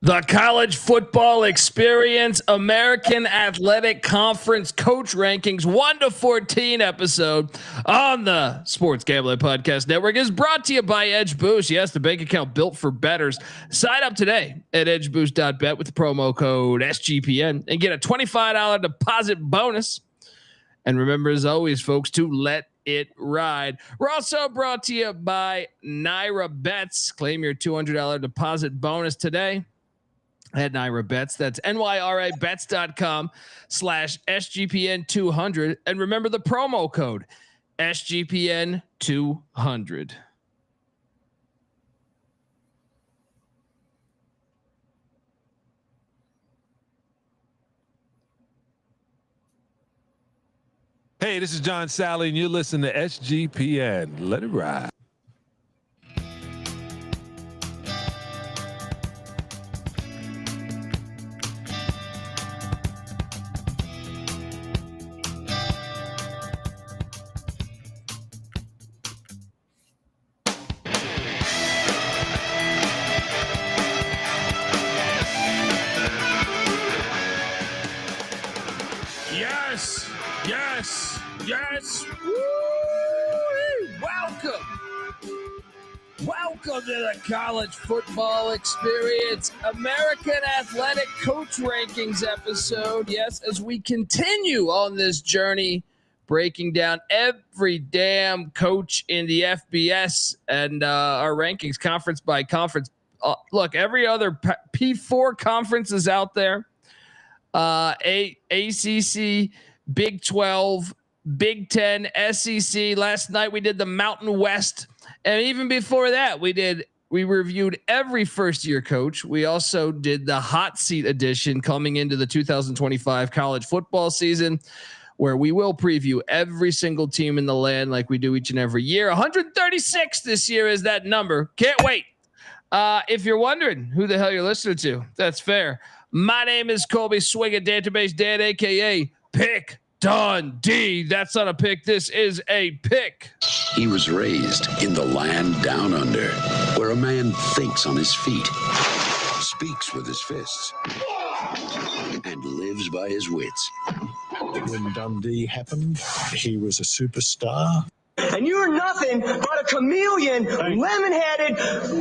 The College Football Experience American Athletic Conference Coach Rankings 1 to 14 episode on the Sports Gambling Podcast Network is brought to you by Edge Boost. Yes, the bank account built for bettors. Sign up today at edgeboost.bet with the promo code SGPN and get a $25 deposit bonus. And remember, as always, folks, to let it ride. We're also brought to you by Naira Bets. Claim your $200 deposit bonus today at Naira Bets. That's nyrabets.com/SGPN200. And remember the promo code SGPN200. Hey, this is John Sally, and you're listening to SGPN. Let it ride. Yes. Woo! Welcome to the College Football Experience American Athletic Coach Rankings episode. Yes, as we continue on this journey, breaking down every damn coach in the FBS and our rankings conference by conference. Look, every other P4 conference is out there. AAC, Big 12, Big 10, SEC. Last night we did the Mountain West, and even before that we reviewed every first year coach. We also did the hot seat edition coming into the 2025 college football season, where we will preview every single team in the land like we do each and every year. 136 this year is that number. Can't wait. If you're wondering who the hell you're listening to, that's fair. My name is Colby Swigga, Database Dan, aka Pick Dundee. That's not a pick. This is a pick. He was raised in the land down under, where a man thinks on his feet, speaks with his fists, and lives by his wits. When Dundee happened, he was a superstar. And you're nothing but a chameleon, lemon-headed,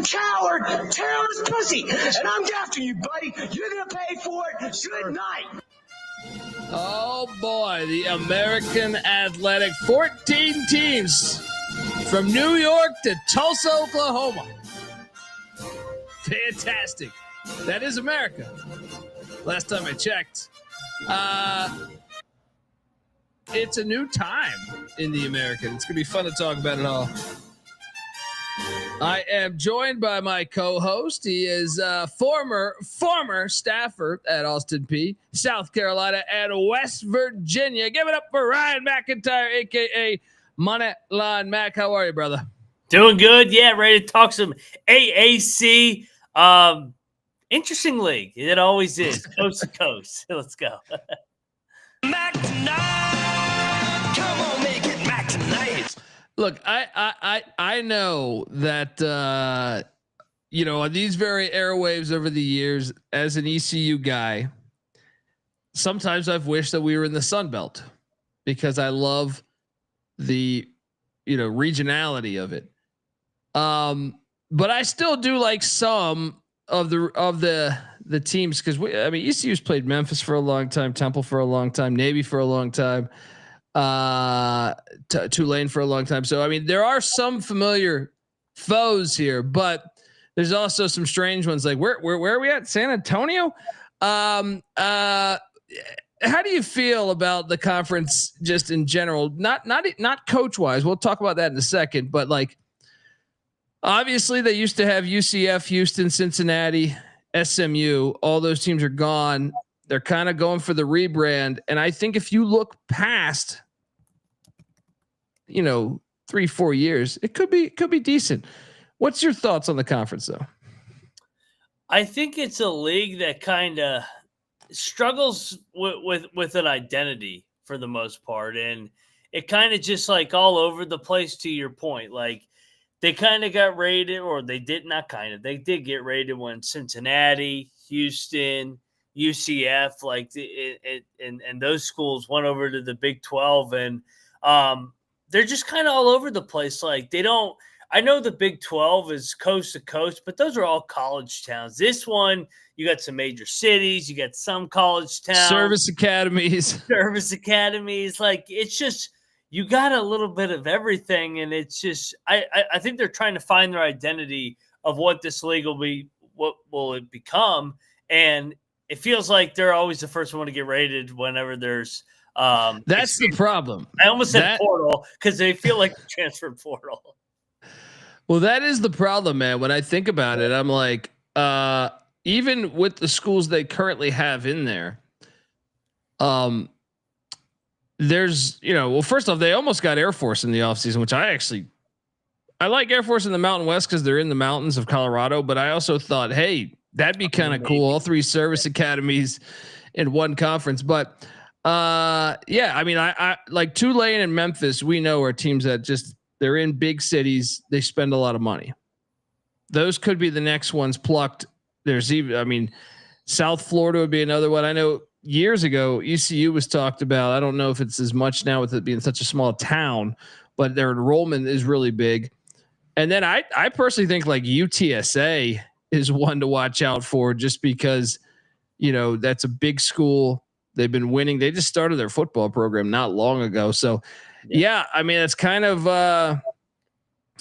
coward, terrorist pussy. And I'm after you, buddy. You're going to pay for it. Good night. Oh boy, the American Athletic 14 teams from New York to Tulsa, Oklahoma. Fantastic. That is America. Last time I checked. It's a new time in the American. It's going to be fun to talk about it all. I am joined by my co-host. He is former staffer at Austin Peay, South Carolina, and West Virginia. Give it up for Ryan McIntyre, a.k.a. Moneyline Mac. How are you, brother? Doing good. Yeah, ready to talk some AAC. Interesting league. It always is. Coast to coast. Let's go. Mac tonight. Come on, make it Mac tonight. Look, I know that on these very airwaves over the years, as an ECU guy, sometimes I've wished that we were in the Sun Belt because I love the regionality of it. But I still do like some of the teams, because ECU's played Memphis for a long time, Temple for a long time, Navy for a long time, Tulane for a long time. So there are some familiar foes here, but there's also some strange ones. Like where are we at? San Antonio. How do you feel about the conference just in general? Not coach wise. We'll talk about that in a second, but like obviously they used to have UCF, Houston, Cincinnati, SMU. All those teams are gone. They're kind of going for the rebrand. And I think if you look past, 3-4 years, it could be decent. What's your thoughts on the conference though? I think it's a league that kind of struggles with an identity for the most part. And it kind of just like all over the place, to your point. Like they kind of got raided, or they did not kind of, they did get raided when Cincinnati, Houston, UCF, like and those schools went over to the Big 12, and they're just kind of all over the place. Like they don't. I know the Big 12 is coast to coast, but those are all college towns. This one, you got some major cities, you got some college towns, service academies. Like it's just you got a little bit of everything, and it's just I think they're trying to find their identity of what this league will be, what will it become, and it feels like they're always the first one to get rated whenever there's that's the problem. I almost said portal because they feel like the transfer portal. Well, that is the problem, man. When I think about it, I'm like, even with the schools they currently have in there, there's, well, first off, they almost got Air Force in the offseason, which I like Air Force in the Mountain West because they're in the mountains of Colorado. But I also thought, hey, that'd be kind of cool. All 3 service academies in one conference. But yeah, I mean, I like Tulane and Memphis. We know are teams that just. They're in big cities. They spend a lot of money. Those could be the next ones plucked. There's even, South Florida would be another one. I know years ago, ECU was talked about. I don't know if it's as much now with it being such a small town, but their enrollment is really big. And then I personally think like UTSA is one to watch out for just because, that's a big school. They've been winning. They just started their football program not long ago. So, yeah, it's kind of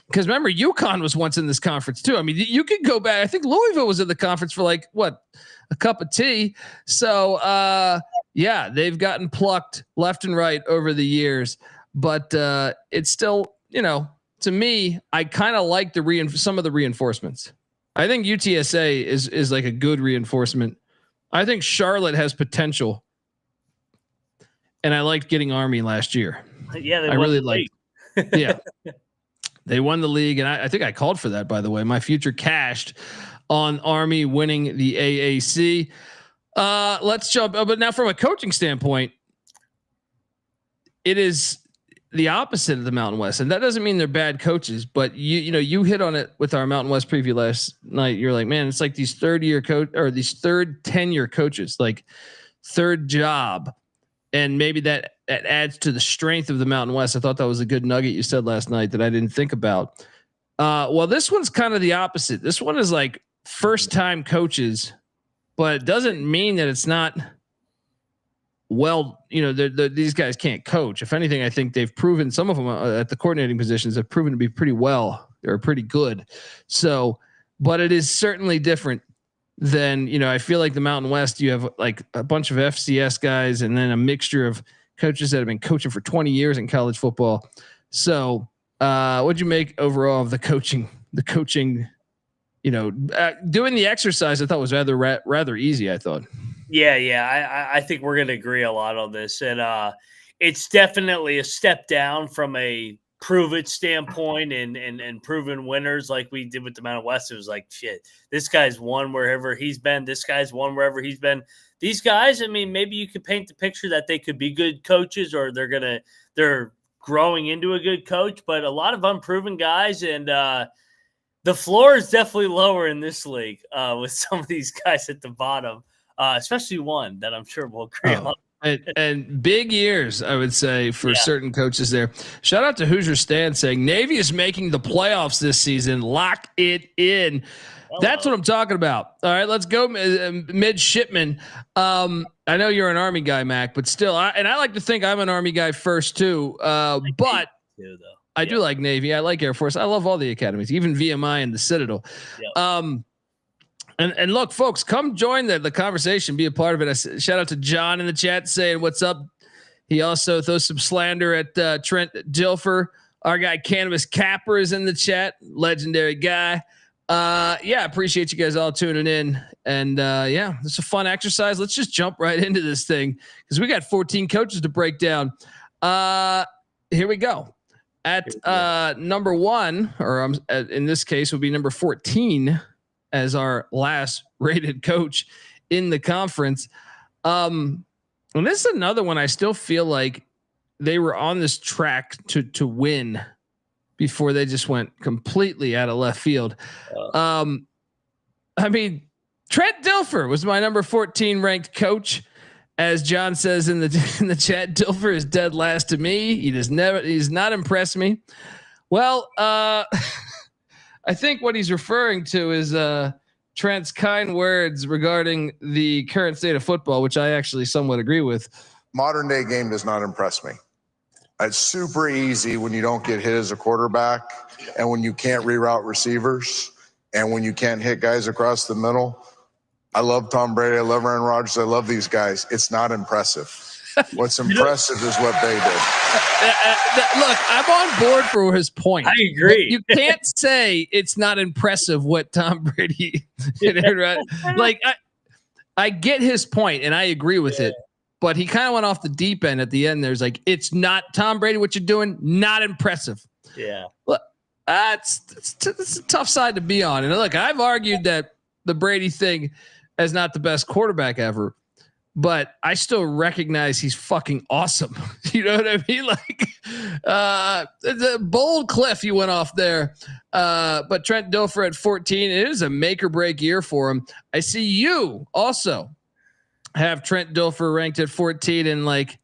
because remember UConn was once in this conference too. I mean, you could go back. I think Louisville was in the conference for like a cup of tea. So yeah, they've gotten plucked left and right over the years, but it's still, to me, I kind of like some of the reinforcements. I think UTSA is like a good reinforcement. I think Charlotte has potential, and I liked getting Army last year. Yeah, I really liked. Yeah, they won the league, and I think I called for that. By the way, my future cashed on Army winning the AAC. Let's jump. But now, from a coaching standpoint, it is the opposite of the Mountain West, and that doesn't mean they're bad coaches. But you hit on it with our Mountain West preview last night. You're like, man, it's like these third tenure coaches, like third job. And maybe that adds to the strength of the Mountain West. I thought that was a good nugget you said last night that I didn't think about. Well, this one's kind of the opposite. This one is like first time coaches, but it doesn't mean that it's not these guys can't coach. If anything, I think they've proven, some of them at the coordinating positions have proven to be pretty good. So, but it is certainly different than, I feel like the Mountain West, you have like a bunch of FCS guys and then a mixture of coaches that have been coaching for 20 years in college football. So what'd you make overall of the coaching, doing the exercise? I thought was rather easy. I thought. Yeah. I think we're going to agree a lot on this. And it's definitely a step down from a prove it standpoint and proven winners like we did with the Mountain West. It was like, shit, this guy's won wherever he's been. This guy's won wherever he's been. These guys, maybe you could paint the picture that they could be good coaches or they're growing into a good coach, but a lot of unproven guys. And the floor is definitely lower in this league with some of these guys at the bottom, especially one that I'm sure we'll agree on. And big years, I would say, for certain coaches there. Shout out to Hoosier Stan saying Navy is making the playoffs this season. Lock it in. Hello. That's what I'm talking about. All right, let's go midshipman. I know you're an Army guy, Mac, but still, I like to think I'm an Army guy first too. But I do like Navy. I like Air Force. I love all the academies, even VMI and the Citadel. Yep. And look, folks, come join the conversation, be a part of it. Shout out to John in the chat saying what's up. He also throws some slander at Trent Dilfer. Our guy Cannabis Capper is in the chat, legendary guy. Appreciate you guys all tuning in. And it's a fun exercise. Let's just jump right into this thing because we got 14 coaches to break down. Here we go. At number 1, or in this case, would be number 14. As our last rated coach in the conference. And this is another one I still feel like they were on this track to win before they just went completely out of left field. Trent Dilfer was my number 14 ranked coach. As John says in the chat, Dilfer is dead last to me. He's not impressed me. Well, I think what he's referring to is Trent's kind words regarding the current state of football, which I actually somewhat agree with. Modern day game does not impress me. It's super easy when you don't get hit as a quarterback and when you can't reroute receivers and when you can't hit guys across the middle. I love Tom Brady. I love Aaron Rodgers. I love these guys. It's not impressive. What's impressive is what they did. Look, I'm on board for his point. I agree. You can't say it's not impressive what Tom Brady did. Like I get his point and I agree with it, but he kind of went off the deep end at the end. There's like, it's not Tom Brady. What you're doing, not impressive. Yeah. Look, it's a tough side to be on. And look, I've argued that the Brady thing is not the best quarterback ever, but I still recognize he's fucking awesome. You know what I mean? Like, the bold cliff you went off there. But Trent Dilfer at 14, it is a make or break year for him. I see you also have Trent Dilfer ranked at 14 and like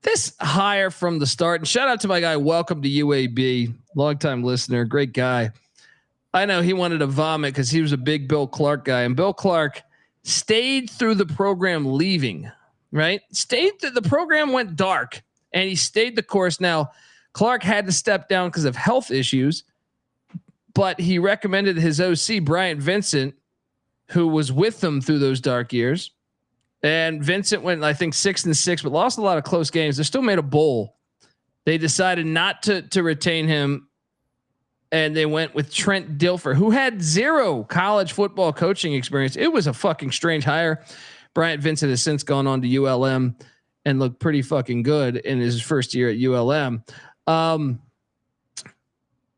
this higher from the start. And shout out to my guy. Welcome to UAB, longtime listener, great guy. I know he wanted to vomit because he was a big Bill Clark guy, and Bill Clark stayed through the program leaving, right? The program went dark and he stayed the course. Now, Clark had to step down because of health issues, but he recommended his OC, Bryant Vincent, who was with them through those dark years. And Vincent went, I think, 6-6, but lost a lot of close games. They still made a bowl. They decided not to retain him. And they went with Trent Dilfer, who had zero college football coaching experience. It was a fucking strange hire. Bryant Vincent has since gone on to ULM and looked pretty fucking good in his first year at ULM.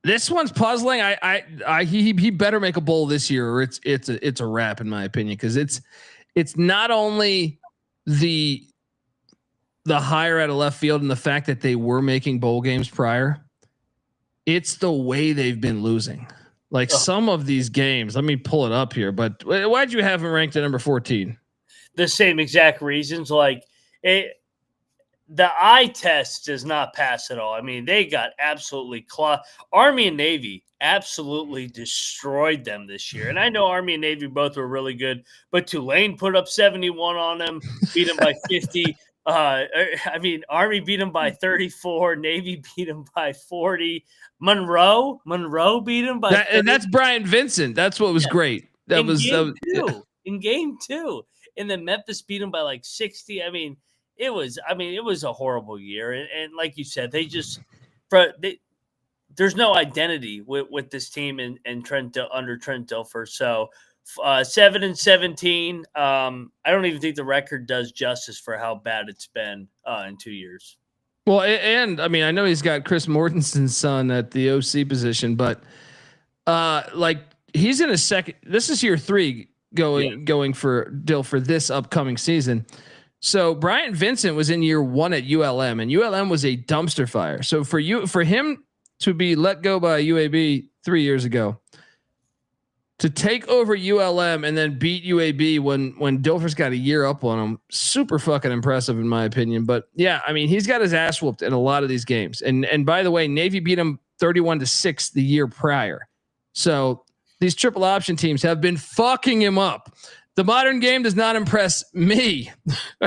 This one's puzzling. He better make a bowl this year, or it's a wrap in my opinion, because it's not only the hire out of left field and the fact that they were making bowl games prior. It's the way they've been losing. Like some of these games, let me pull it up here, but why'd you have him ranked at number 14? The same exact reasons. Like the eye test does not pass at all. I mean, they got absolutely Army and Navy absolutely destroyed them this year. And I know Army and Navy both were really good, but Tulane put up 71 on them, beat them by 50. Army beat them by 34. Navy beat them by 40. Monroe beat him by and that's Bryant Vincent. That's what was great. That was in game two. And then Memphis beat him by like 60. It was a horrible year. And like you said, there's no identity with this team and under Trent Dilfer. So 7-17. I don't even think the record does justice for how bad it's been in 2 years. Well, and I know he's got Chris Mortensen's son at the OC position, but like he's in a second. This is year 3 going for Dilfer this upcoming season. So Bryant Vincent was in year 1 at ULM, and ULM was a dumpster fire. So for him to be let go by UAB 3 years ago, to take over ULM and then beat UAB when Dilfer's got a year up on him, super fucking impressive in my opinion. But yeah, he's got his ass whooped in a lot of these games. And by the way, Navy beat him 31-6 the year prior. So these triple option teams have been fucking him up. The modern game does not impress me,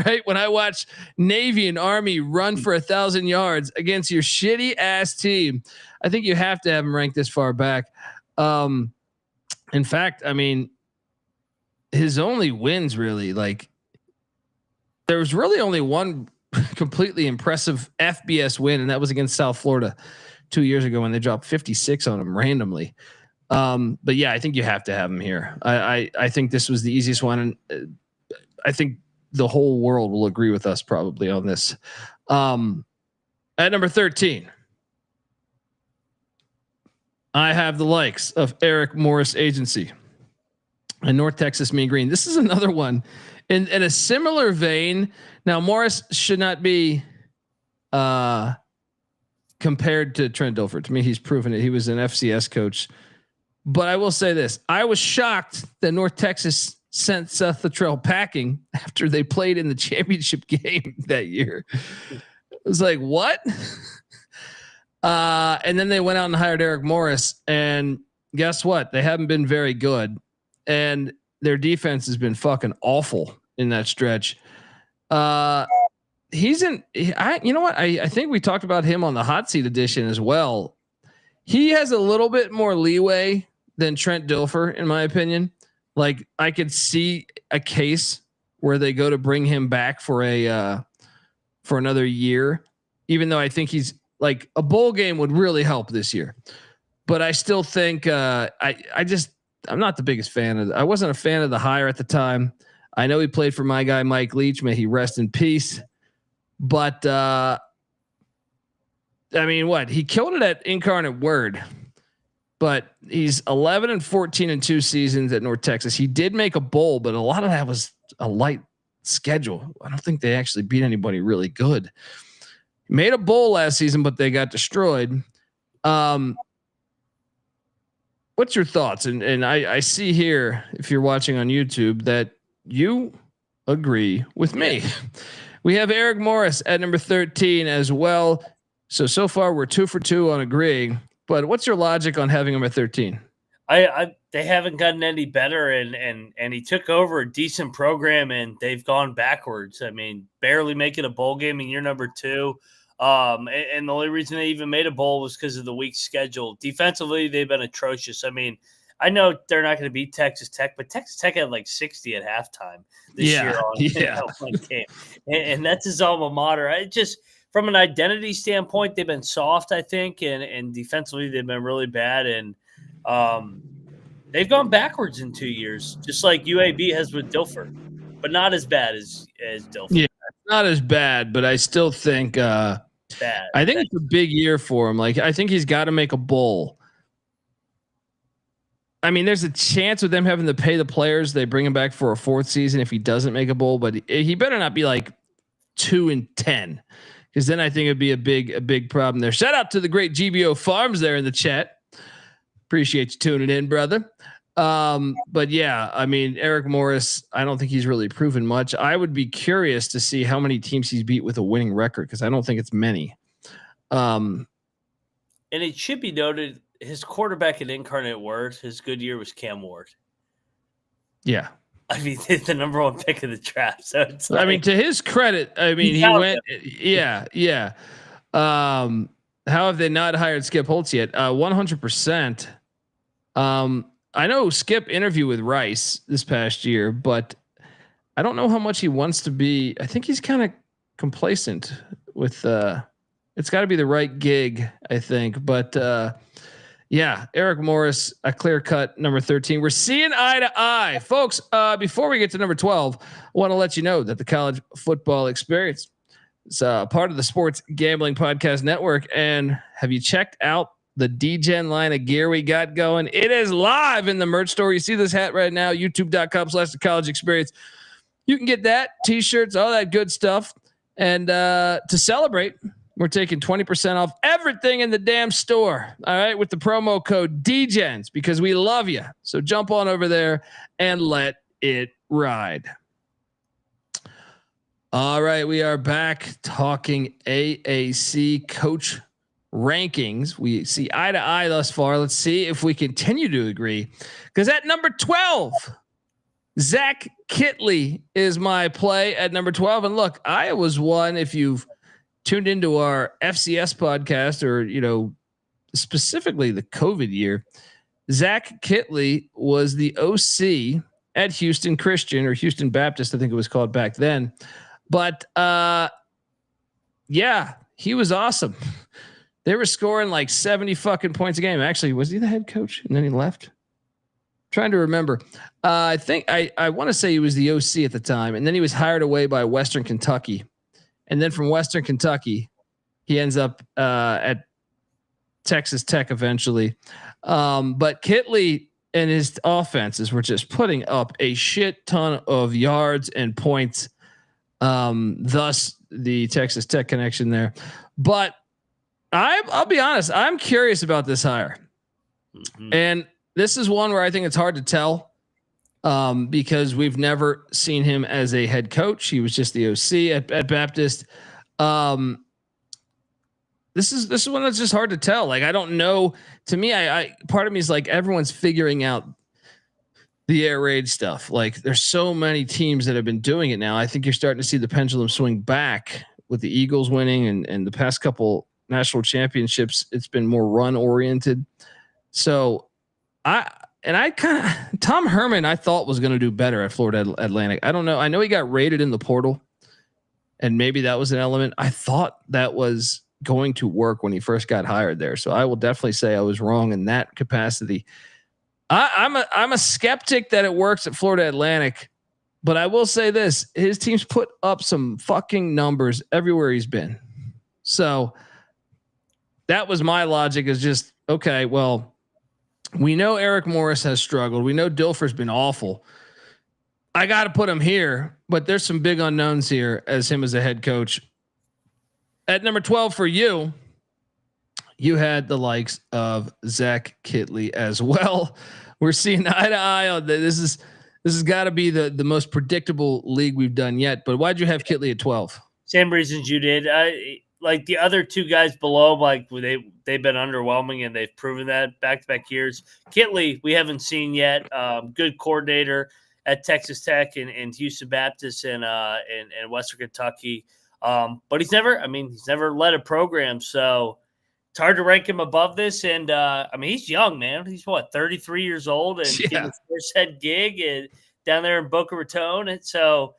right? When I watch Navy and Army run for 1,000 yards against your shitty ass team, I think you have to have him ranked this far back. In fact, his only wins really, like there was really only one completely impressive FBS win, and that was against South Florida 2 years ago when they dropped 56 on him randomly. But yeah, I think you have to have him here. I think this was the easiest one, and I think the whole world will agree with us probably on this. At number 13. I have the likes of Eric Morris Agency and North Texas Mean Green. This is another one in a similar vein. Now, Morris should not be compared to Trent Dilfer. To me, he's proven it. He was an FCS coach. But I will say this. I was shocked that North Texas sent Seth Luttrell packing after they played in the championship game that year. It was like, what? And then they went out and hired Eric Morris, and guess what? They haven't been very good, and their defense has been fucking awful in that stretch. You know what? I think we talked about him on the hot seat edition as well. He has a little bit more leeway than Trent Dilfer, in my opinion. Like, I could see a case where they go to bring him back for another year, even though I think he's like, a bowl game would really help this year. But I still think I'm not the biggest fan of. I wasn't a fan of the hire at the time. I know he played for my guy Mike Leach. May he rest in peace. But I mean, what, he killed it at Incarnate Word. But he's 11-14 in 2 seasons at North Texas. He did make a bowl, but a lot of that was a light schedule. I don't think they actually beat anybody really good. He made a bowl last season, but they got destroyed. What's your thoughts? And I see here, if you're watching on YouTube, that you agree with me. We have Eric Morris at number 13 as well. So far we're 2 for 2 on agreeing. But what's your logic on having him at 13? They haven't gotten any better, and he took over a decent program, and they've gone backwards. I mean, barely making a bowl game in year number 2. And the only reason they even made a bowl was because of the weak schedule. Defensively, they've been atrocious. I mean, I know they're not going to beat Texas Tech, but Texas Tech had like 60 at halftime this year on one game. And that's his alma mater. I just, from an identity standpoint, they've been soft, I think, and defensively they've been really bad. And they've gone backwards in 2 years, just like UAB has with Dilfer, but not as bad as Dilfer. Yeah, not as bad, but I still think bad. I think it's a big year for him. Like, I think he's got to make a bowl. I mean, there's a chance with them having to pay the players. They bring him back for a 4th season if he doesn't make a bowl, but he better not be like 2-10, because then I think it'd be a big problem there. Shout out to the great GBO Farms there in the chat. Appreciate you tuning in, brother. But yeah, I mean, Eric Morris, I don't think he's really proven much. I would be curious to see how many teams he's beat with a winning record, because I don't think it's many. And it should be noted, his quarterback at Incarnate Word, his good year was Cam Ward. Yeah. I mean, the number 1 pick of the draft. So it's I mean, to his credit, I mean, he went, yeah. How have they not hired Skip Holtz yet? 100%. I know Skip interviewed with Rice this past year, but I don't know how much he wants to be. I think he's kind of complacent with, it's gotta be the right gig, I think, but, yeah, Eric Morris, a clear cut number 13. We're seeing eye to eye, folks. Before we get to number 12, I want to let you know that the College Football Experience is part of the Sports Gambling Podcast Network. And have you checked out the DGen line of gear we got going? It is live in the merch store. You see this hat right now, youtube.com/the College Experience. You can get that, t-shirts, all that good stuff. And to celebrate, we're taking 20% off everything in the damn store. All right. With the promo code DGens, because we love you. So jump on over there and let it ride. All right. We are back talking AAC coach rankings. We see eye to eye thus far. Let's see if we continue to agree, because at number 12, Zach Kitley is my play at number 12. And look, Iowa's one. If you've tuned into our FCS podcast, or, you know, specifically the COVID year, Zach Kitley was the OC at Houston Christian, or Houston Baptist, I think it was called back then. But yeah, he was awesome. They were scoring like 70 fucking points a game. Actually, was he the head coach and then he left? Trying to remember. I think I want to say he was the OC at the time, and then he was hired away by Western Kentucky. And then from Western Kentucky, he ends up at Texas Tech eventually. But Kitley and his offenses were just putting up a shit ton of yards and points. Thus the Texas Tech connection there. But I'll be honest, I'm curious about this hire. Mm-hmm. And this is one where I think it's hard to tell. because we've never seen him as a head coach. He was just the OC at Baptist. This is one that's just hard to tell. Like, I don't know. To me, I part of me is like everyone's figuring out the air raid stuff. Like, there's so many teams that have been doing it now. I think you're starting to see the pendulum swing back with the Eagles winning and the past couple national championships. It's been more run oriented. So Tom Herman, I thought was going to do better at Florida Atlantic. I don't know. I know he got rated in the portal, and maybe that was an element. I thought that was going to work when he first got hired there. So I will definitely say I was wrong in that capacity. I'm a skeptic that it works at Florida Atlantic, but I will say this: his team's put up some fucking numbers everywhere he's been. So that was my logic. Is just okay. Well, we know Eric Morris has struggled. We know Dilfer's been awful. I got to put him here, but there's some big unknowns here as him as a head coach. At number 12 for you, you had the likes of Zach Kitley as well. We're seeing eye to eye on this. This has got to be the most predictable league we've done yet. But why'd you have Kitley at 12? Same reasons you did. Like the other two guys below, like they've been underwhelming and they've proven that back-to-back years. Kitley, we haven't seen yet. Good coordinator at Texas Tech and Houston Baptist and Western Kentucky. But he's never led a program, so it's hard to rank him above this. And he's young, man. He's 33 years old and getting his first head gig down there in Boca Raton. And so,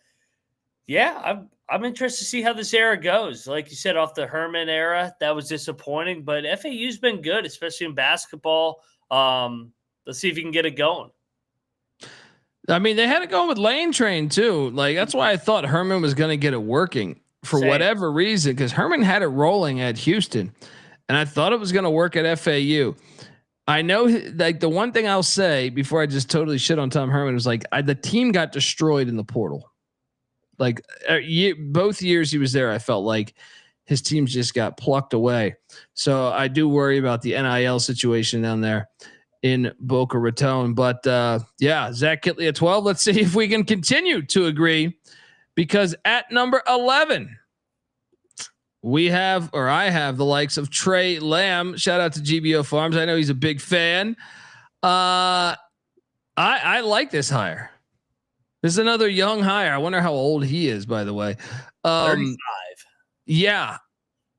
yeah, I'm interested to see how this era goes. Like you said, off the Herman era, that was disappointing, but FAU's been good, especially in basketball. Let's see if you can get it going. I mean, they had it going with Lane Train too. Like, that's why I thought Herman was going to get it working for whatever reason, because Herman had it rolling at Houston, and I thought it was going to work at FAU. I know, like, the one thing I'll say before I just totally shit on Tom Herman was like, the team got destroyed in the portal. Like, both years he was there, I felt like his teams just got plucked away. So I do worry about the NIL situation down there in Boca Raton. But Zach Kitley at 12. Let's see if we can continue to agree, because at number 11, I have the likes of Trey Lamb. Shout out to GBO Farms. I know he's a big fan. I like this hire. This is another young hire. I wonder how old he is, by the way. 35. Yeah.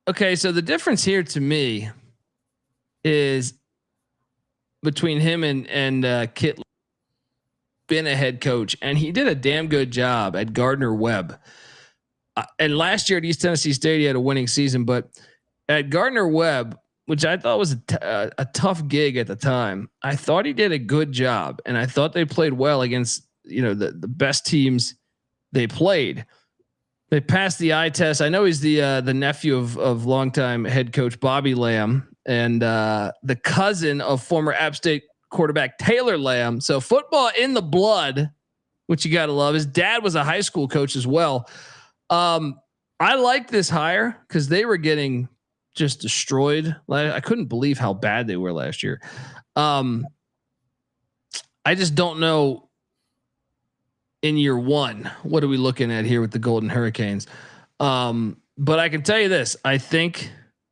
Okay. So the difference here to me is between him and Kit, been a head coach, and he did a damn good job at Gardner Webb. And last year at East Tennessee State, he had a winning season, but at Gardner Webb, which I thought was a tough gig at the time, I thought he did a good job, and I thought they played well against the best teams they played. They passed the eye test. I know he's the nephew of longtime head coach Bobby Lamb and the cousin of former App State quarterback Taylor Lamb. So football in the blood, which you got to love. His dad was a high school coach as well. I like this hire because they were getting just destroyed. I couldn't believe how bad they were last year. I just don't know. In year one, what are we looking at here with the Golden Hurricanes? But I can tell you this: I think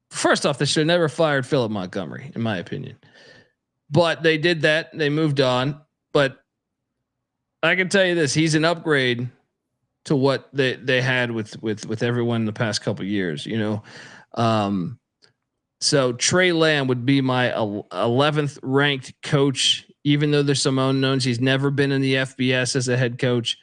first off, they should have never fired Philip Montgomery, in my opinion. But they did that; they moved on. But I can tell you this: he's an upgrade to what they had with everyone in the past couple of years. So Trey Lamb would be my 11th ranked coach. Even though there's some unknowns, he's never been in the FBS as a head coach.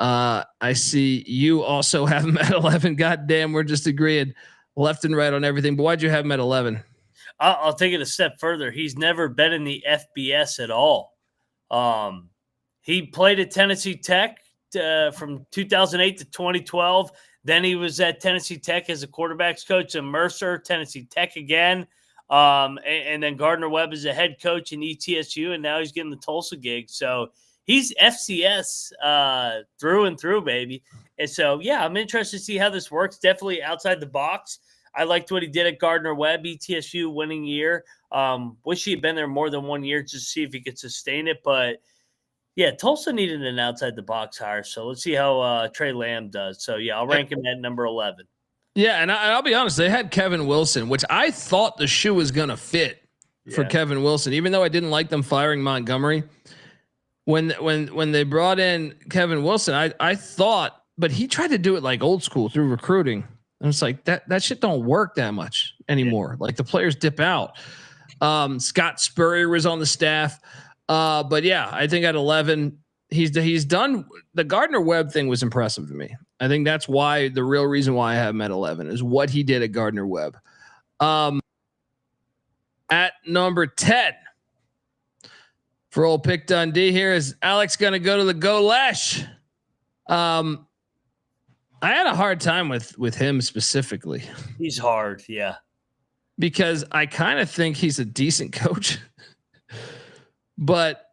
I see you also have him at 11. Goddamn, we're just agreeing left and right on everything. But why'd you have him at 11? I'll take it a step further. He's never been in the FBS at all. He played at Tennessee Tech from 2008 to 2012. Then he was at Tennessee Tech as a quarterbacks coach in Mercer, Tennessee Tech again. And then Gardner Webb is a head coach in ETSU, and now he's getting the Tulsa gig. So he's FCS through and through, baby. And so, yeah, I'm interested to see how this works. Definitely outside the box. I liked what he did at Gardner Webb, ETSU winning year. Wish he had been there more than 1 year just to see if he could sustain it. But Yeah, Tulsa needed an outside the box hire, so let's see how Trey Lamb does. So yeah, I'll rank him at number 11. Yeah, and I'll be honest, they had Kevin Wilson, which I thought the shoe was going to fit for Kevin Wilson, even though I didn't like them firing Montgomery. When they brought in Kevin Wilson, I thought, but he tried to do it like old school through recruiting. And it's like that shit don't work that much anymore. Like the players dip out. Scott Spurrier was on the staff. But yeah, I think at 11, he's done. The Gardner-Webb thing was impressive to me. I think that's why the real reason why I have him at 11 is what he did at Gardner-Webb. At number 10 for old Pick Dundee here is Alex going to go to the Go Lash. I had a hard time with him specifically. He's hard. Yeah. Because I kind of think he's a decent coach, but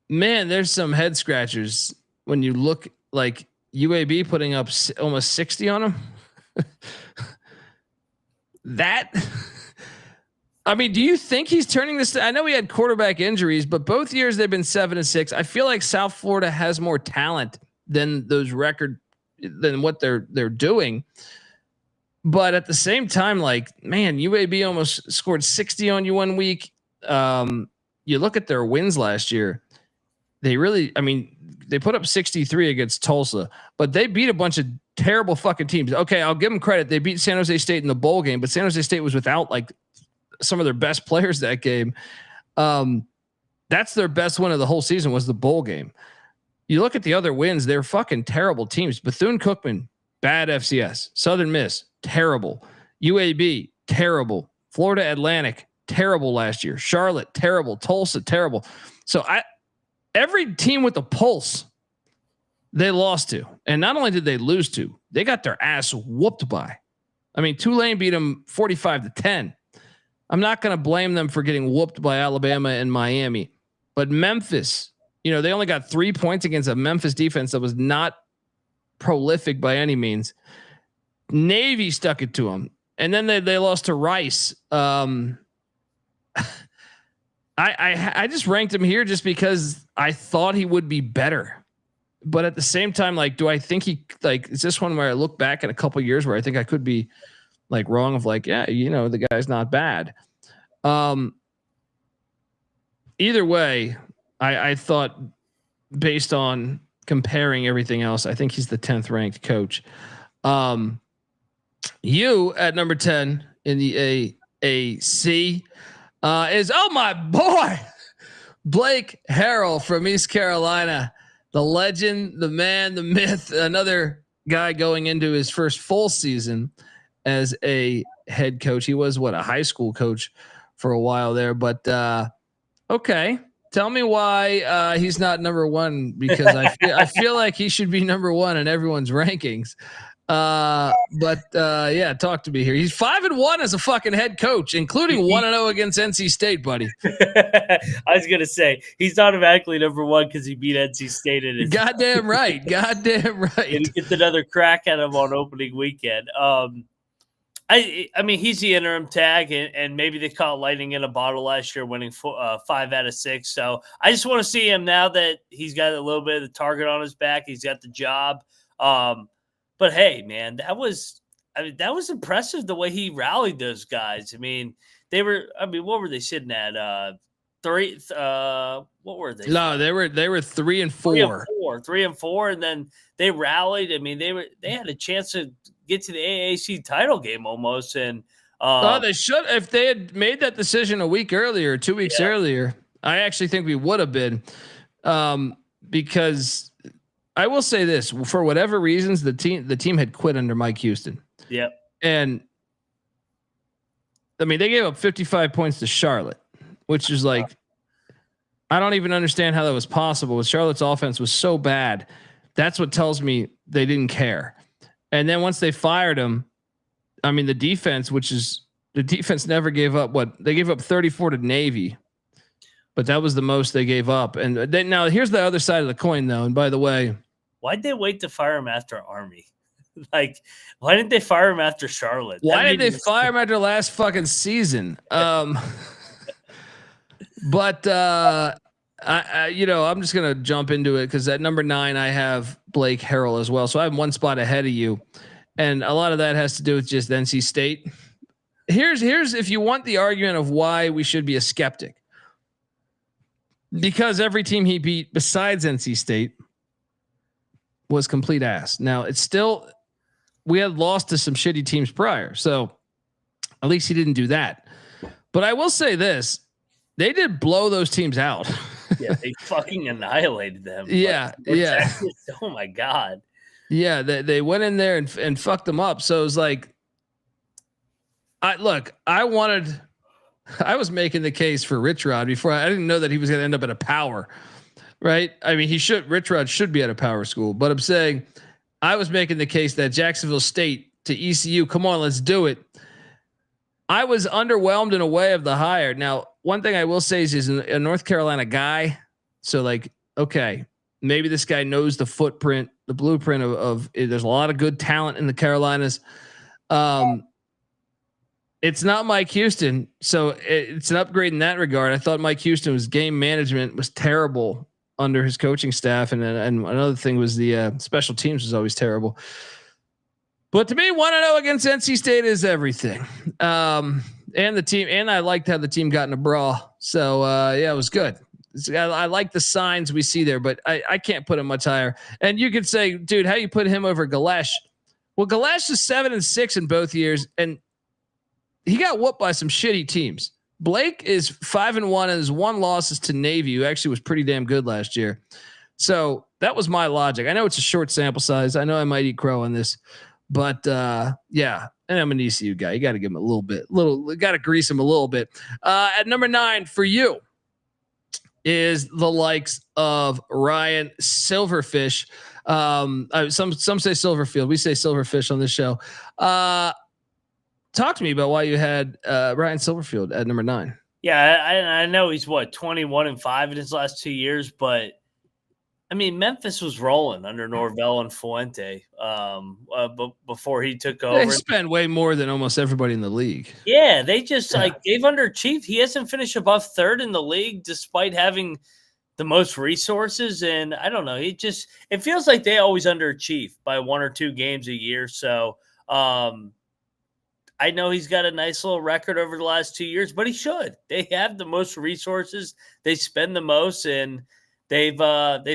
man, there's some head scratchers when you look like UAB putting up almost 60 on him. I mean, do you think he's turning this? I know he had quarterback injuries, but both years they've been 7-6. I feel like South Florida has more talent than than what they're doing. But at the same time, like, man, UAB almost scored 60 on you one week. You look at their wins last year. They put up 63 against Tulsa, but they beat a bunch of terrible fucking teams. Okay, I'll give them credit. They beat San Jose State in the bowl game, but San Jose State was without like some of their best players that game. That's their best win of the whole season was the bowl game. You look at the other wins, they're fucking terrible teams. Bethune-Cookman, bad FCS. Southern Miss, terrible. UAB, terrible. Florida Atlantic, terrible last year. Charlotte, terrible. Tulsa, terrible. So every team with a pulse, they lost to. And not only did they lose to, they got their ass whooped by. I mean, Tulane beat them 45-10. I'm not going to blame them for getting whooped by Alabama and Miami. But Memphis, they only got 3 points against a Memphis defense that was not prolific by any means. Navy stuck it to them. And then they lost to Rice. I just ranked him here just because I thought he would be better. But at the same time, like, do I think is this one where I look back in a couple of years where I think I could be like wrong of like, yeah, the guy's not bad. Either way, I thought based on comparing everything else, I think he's the 10th ranked coach. You at number 10 in the AAC is, oh my boy, Blake Harrell from East Carolina, the legend, the man, the myth, another guy going into his first full season as a head coach. He was a high school coach for a while there, but okay. Tell me why he's not number one, because I feel like he should be number one in everyone's rankings. Yeah, talk to me here. He's 5-1 as a fucking head coach, including 1-0 against NC State, buddy. I was gonna say he's automatically number one because he beat NC State in his goddamn right. Goddamn right. And he gets another crack at him on opening weekend. I mean, he's the interim tag, and maybe they caught lightning in a bottle last year, winning 5 out of 6. So I just want to see him now that he's got a little bit of the target on his back. He's got the job. But hey, man, that was impressive the way he rallied those guys. I mean, what were they sitting at? 3. What were they? No, they were 3-4. 3-4, and then they rallied. I mean, they had a chance to get to the AAC title game almost. And they should, if they had made that decision a week earlier, 2 weeks earlier. I actually think we would have been, because I will say this, for whatever reasons, the team had quit under Mike Houston. Yep. And I mean, they gave up 55 points to Charlotte, which is like, I don't even understand how that was possible. Charlotte's offense was so bad. That's what tells me they didn't care. And then once they fired him, I mean, the defense never gave up. They gave up 34 to Navy, but that was the most they gave up. And then, now here's the other side of the coin, though. And by the way, why'd they wait to fire him after Army? Like, why didn't they fire him after Charlotte? Why did they fire him after last fucking season? But I'm just gonna jump into it because at number 9 I have Blake Harrell as well, so I have one spot ahead of you, and a lot of that has to do with just NC State. Here's if you want the argument of why we should be a skeptic, because every team he beat besides NC State was complete ass. Now it's still, we had lost to some shitty teams prior, so at least he didn't do that. But I will say this: they did blow those teams out. Yeah, they fucking annihilated them. Yeah, yeah. Oh my god. Yeah, they went in there and fucked them up. So it was like, I was making the case for Rich Rod before. I didn't know that he was going to end up at a power, right? I mean, Rich Rod should be at a power school, but I'm saying I was making the case that Jacksonville State to ECU, come on, let's do it. I was underwhelmed in a way of the hire. Now, one thing I will say is he's a North Carolina guy. So like, okay, maybe this guy knows the footprint, the blueprint of there's a lot of good talent in the Carolinas. It's not Mike Houston, so it's an upgrade in that regard. I thought Mike Houston's game management was terrible under his coaching staff, and another thing was the special teams was always terrible. But to me, 1-0 against NC State is everything. And the team, and I liked how the team got in a brawl. So yeah, it was good. I like the signs we see there, but I can't put him much higher. And you could say, dude, how you put him over Galesh? Well, Galesh is 7-6 in both years, and he got whooped by some shitty teams. Blake is 5-1, and his one loss is to Navy, who actually was pretty damn good last year. So that was my logic. I know it's a short sample size. I know I might eat crow on this, but yeah. And I'm an ECU guy. You got to give him a got to grease him a little bit. At number 9 for you is the likes of Ryan Silverfish. Some say Silverfield. We say Silverfish on this show. Talk to me about why you had Ryan Silverfield at number 9. Yeah, I know he's 21-5 in his last 2 years, but I mean, Memphis was rolling under Norvell and Fuente before he took over. They spent way more than almost everybody in the league. Yeah, they just they've underachieved. He hasn't finished above 3rd in the league despite having the most resources. And I don't know, it feels like they always underachieve by 1 or 2 games a year. So I know he's got a nice little record over the last 2 years, but he should. They have the most resources. They spend the most, and they've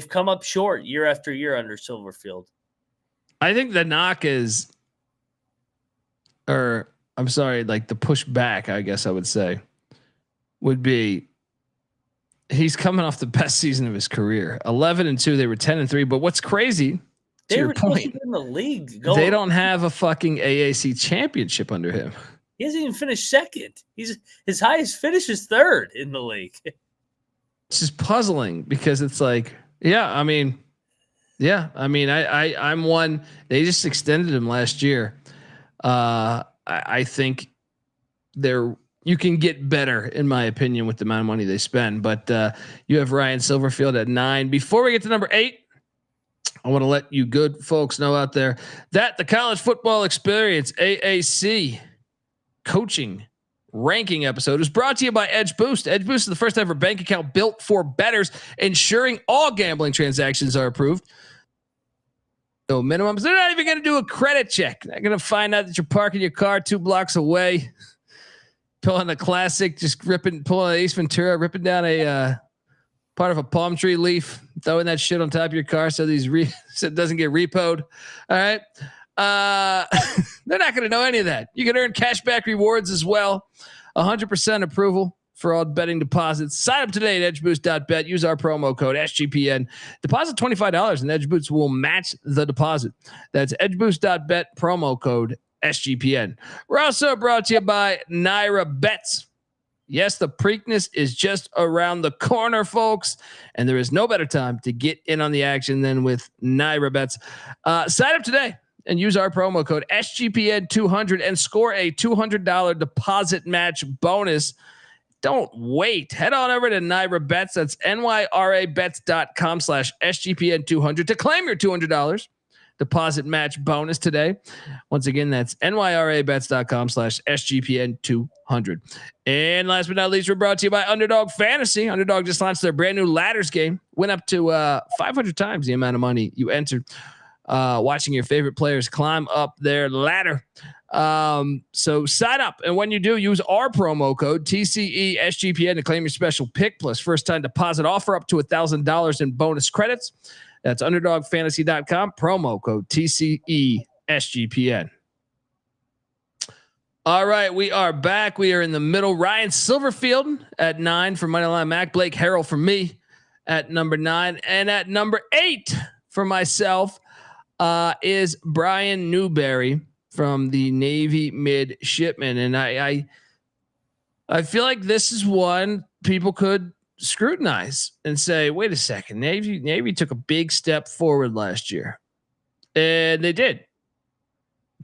come up short year after year under Silverfield. I think the knock is, or I'm sorry, like the pushback, I guess I would say, would be he's coming off the best season of his career. 11-2, they were 10-3. But what's crazy, to your point, in the league. They don't have a fucking AAC championship under him. He hasn't even finished 2nd. His highest finish is 3rd in the league. It's just puzzling because it's like, I'm one. They just extended him last year. I think you can get better, in my opinion, with the amount of money they spend. But you have Ryan Silverfield at 9. Before we get to number 8, I want to let you good folks know out there that the College Football Experience AAC coaching ranking episode is brought to you by Edge Boost. Edge Boost is the first ever bank account built for bettors, ensuring all gambling transactions are approved. No minimums. They're not even going to do a credit check. They're going to find out that you're parking your car 2 blocks away, pulling a classic, just pulling an Ace Ventura, ripping down a part of a palm tree leaf, throwing that shit on top of your car so so it doesn't get repoed. All right. They're not going to know any of that. You can earn cashback rewards as well. 100% approval for all betting deposits. Sign up today at edgeboost.bet. Use our promo code SGPN. Deposit $25 and EdgeBoost will match the deposit. That's edgeboost.bet, promo code SGPN. We're also brought to you by Naira Bets. Yes, the Preakness is just around the corner, folks, and there is no better time to get in on the action than with Naira Bets. Sign up today and use our promo code SGPN200 and score a $200 deposit match bonus. Don't wait. Head on over to Naira Bets. That's nyrabets.com/SGPN200 to claim your $200. deposit match bonus today. Once again, that's nyrabets.com/SGPN200. And last but not least, we're brought to you by Underdog Fantasy. Underdog just launched their brand new ladders game. Went up to 500 times the amount of money you entered watching your favorite players climb up their ladder. So sign up, and when you do, use our promo code TCESGPN to claim your special pick plus first time deposit offer up to $1,000 in bonus credits. That's underdogfantasy.com, promo code TCESGPN. All right, we are back. We are in the middle. Ryan Silverfield at 9 for Moneyline Mac. Blake Harrell for me at number 9, and at number 8 for myself is Brian Newberry from the Navy midshipman. And I feel like this is one people could scrutinize and say, wait a second, Navy took a big step forward last year, and they did,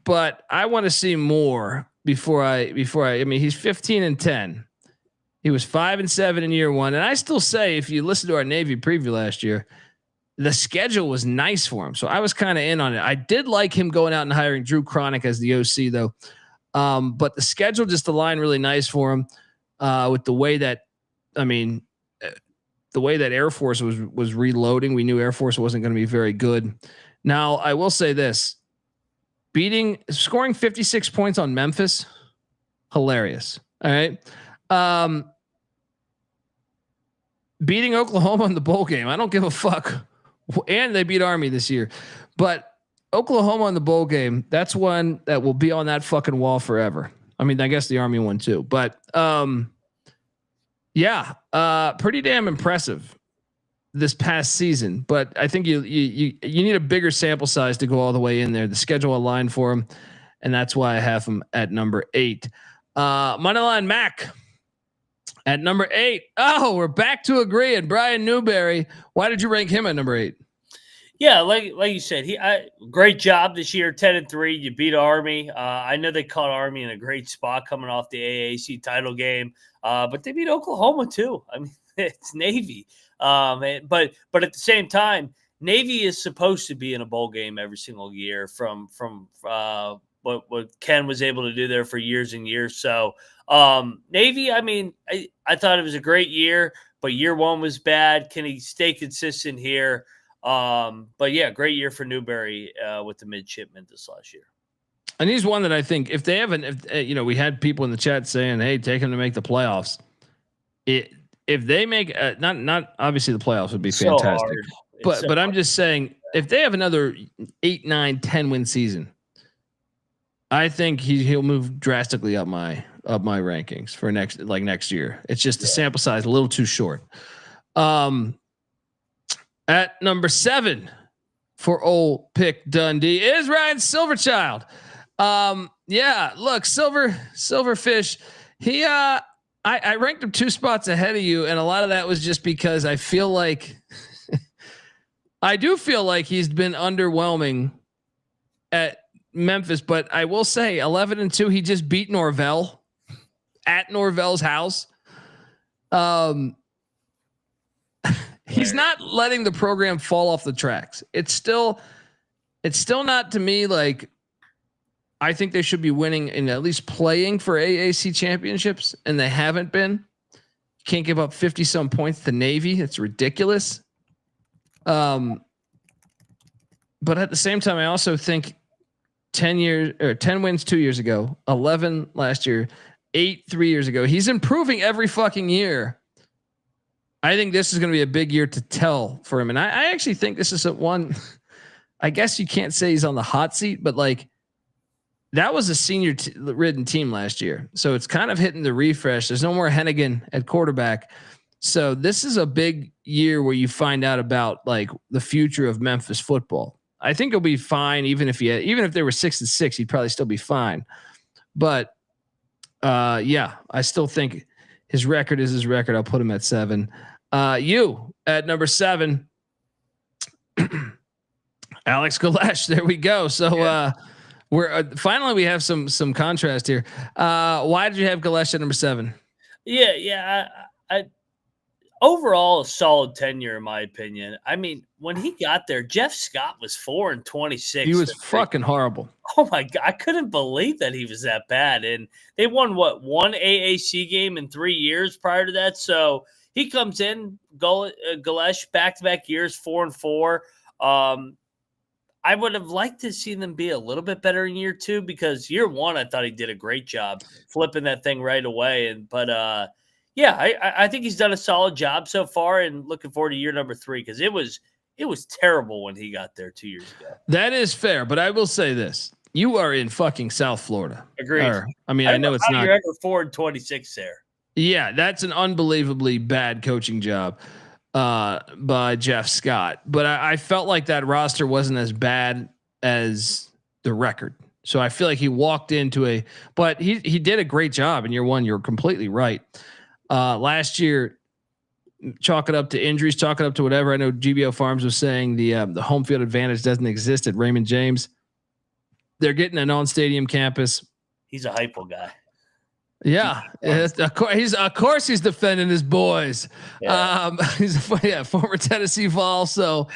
but I want to see more before I mean, he's 15-10. He was 5-7 in year one. And I still say, if you listen to our Navy preview last year, the schedule was nice for him. So I was kind of in on it. I did like him going out and hiring Drew Cronick as the OC though. But the schedule just aligned really nice for him with the way that, the way that Air Force was reloading. We knew Air Force wasn't going to be very good. Now I will say this, scoring 56 points on Memphis, hilarious. All right. Beating Oklahoma in the bowl game, I don't give a fuck. And they beat Army this year, but Oklahoma in the bowl game, that's one that will be on that fucking wall forever. I mean, I guess the Army one too, but pretty damn impressive this past season. But I think you need a bigger sample size to go all the way in there. The schedule aligned for him, and that's why I have him at number 8. Moneyline Mac at number 8. Oh, we're back to agreeing. Brian Newberry. Why did you rank him at number 8? Yeah, like you said, great job this year. 10-3. You beat Army. I know they caught Army in a great spot coming off the AAC title game, but they beat Oklahoma too. I mean, it's Navy. But at the same time, Navy is supposed to be in a bowl game every single year from what Ken was able to do there for years and years. So Navy, I mean, I thought it was a great year, but year one was bad. Can he stay consistent here? But yeah, great year for Newberry with the midshipmen this last year. And he's one that I think if we had people in the chat saying, hey, take him to make the playoffs. If they make not obviously the playoffs would be fantastic, but I'm just saying if they have another 8, 9, 10 win season, I think he'll move drastically up my rankings for next year. It's just the sample size a little too short. At number 7 for old pick Dundee is Ryan Silverchild. Look, Silverfish. He I ranked him 2 spots ahead of you, and a lot of that was just because I feel like I do feel like he's been underwhelming at Memphis, but I will say 11-2, he just beat Norvell at Norvell's house. He's not letting the program fall off the tracks. It's still not to me like I think they should be winning and at least playing for AAC championships, and they haven't been. You can't give up 50 some points to Navy. It's ridiculous. But at the same time, I also think 10 wins 2 years ago, 11 last year, 8 3 years ago. He's improving every fucking year. I think this is going to be a big year to tell for him. And I actually think this is one, I guess you can't say he's on the hot seat, but like that was a senior ridden team last year. So it's kind of hitting the refresh. There's no more Hennigan at quarterback. So this is a big year where you find out about like the future of Memphis football. I think he'll be fine. Even if they were 6-6, he'd probably still be fine. But I still think his record is his record. I'll put him at 7. You at number 7, Alex Galesh. There we go. So we're finally we have some contrast here. Why did you have Galesh at number 7? Yeah. overall a solid tenure in my opinion. I mean, when he got there, Jeff Scott was 4-26. He was fucking horrible. Oh my God, I couldn't believe that he was that bad. And they won one AAC game in 3 years prior to that. So he comes in, Galesh, back-to-back years, 4-4. I would have liked to see them be a little bit better in year 2 because year 1, I thought he did a great job flipping that thing right away. Yeah, I think he's done a solid job so far, and looking forward to year number 3 because it was terrible when he got there 2 years ago. That is fair, but I will say this: you are in fucking South Florida. Agreed. I know it's not. You're ever 4-26 there. Yeah, that's an unbelievably bad coaching job by Jeff Scott. But I felt like that roster wasn't as bad as the record. So I feel like he walked into but he did a great job in year 1. You're completely right. Last year, chalk it up to injuries, chalk it up to whatever. I know GBO Farms was saying the home field advantage doesn't exist at Raymond James. They're getting an on-stadium campus. He's a hypo guy. Yeah, of course he's defending his boys. Yeah. He's a former Tennessee Vol. So,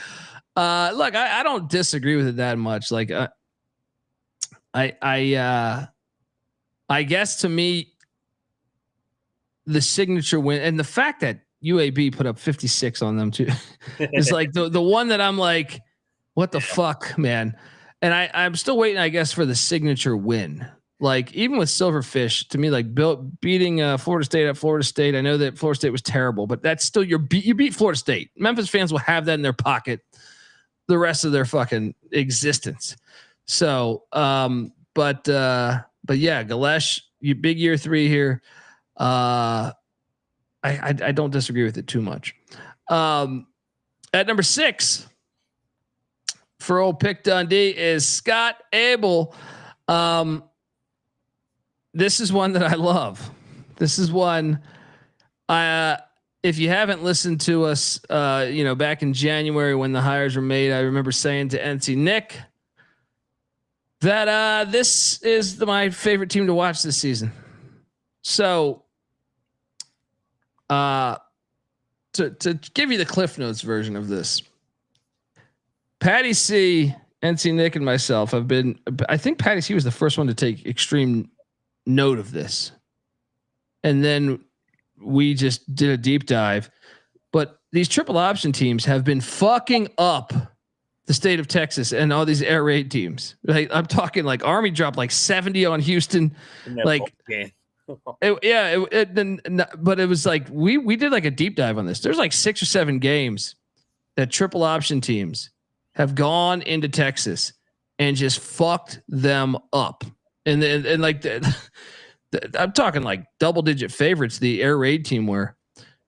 look, I don't disagree with it that much. Like, I guess to me, the signature win and the fact that UAB put up 56 on them too is like the one that I'm like, what the fuck, man? And I'm still waiting, I guess, for the signature win. Like even with Silverfish, to me, like beating Florida State at Florida State. I know that Florida State was terrible, but that's still you beat Florida State. Memphis fans will have that in their pocket the rest of their fucking existence. So, but yeah, Galesh, you big year 3 here. I don't disagree with it too much. At number 6 for old Pick Dundee is Scott Abel. This is one that I love. This is one. If you haven't listened to us, back in January when the hires were made, I remember saying to NC Nick that this is my favorite team to watch this season. So, to give you the Cliff Notes version of this, Patty C, NC Nick, and myself have been. I think Patty C was the first one to take extreme note of this, and then we just did a deep dive. But these triple option teams have been fucking up the state of Texas and all these air raid teams. Like I'm talking like Army dropped like 70 on Houston, like. But it was like we did like a deep dive on this. There's like 6 or 7 games that triple option teams have gone into Texas and just fucked them up. And like I'm talking like double digit favorites. The air raid team were.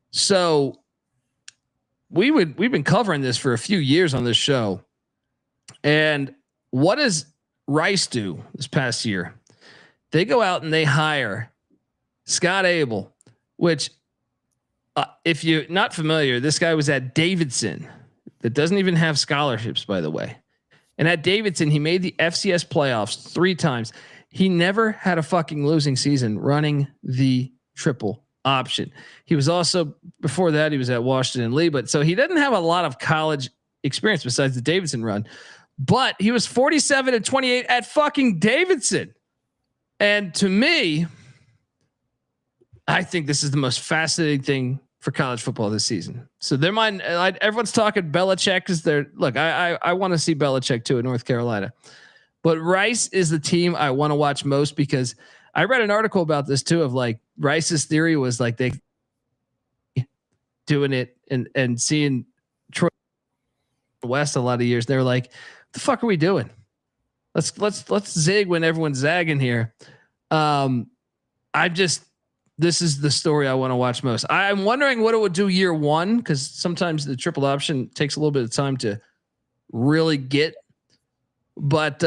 So we've been covering this for a few years on this show. And what does Rice do this past year? They go out and they hire Scott Abel, which if you're not familiar, this guy was at Davidson that doesn't even have scholarships, by the way. And at Davidson, he made the FCS playoffs 3 times. He never had a fucking losing season running the triple option. He was also, before that, he was at Washington Lee, but so he doesn't have a lot of college experience besides the Davidson run, but he was 47-28 at fucking Davidson. And to me, I think this is the most fascinating thing for college football this season. So everyone's talking Belichick because I want to see Belichick too in North Carolina, but Rice is the team I want to watch most because I read an article about this too, of like Rice's theory was like they doing it and seeing Troy West a lot of years. They're like, what the fuck are we doing? Let's zig when everyone's zagging here. This is the story I want to watch most. I'm wondering what it would do year 1, because sometimes the triple option takes a little bit of time to really get. But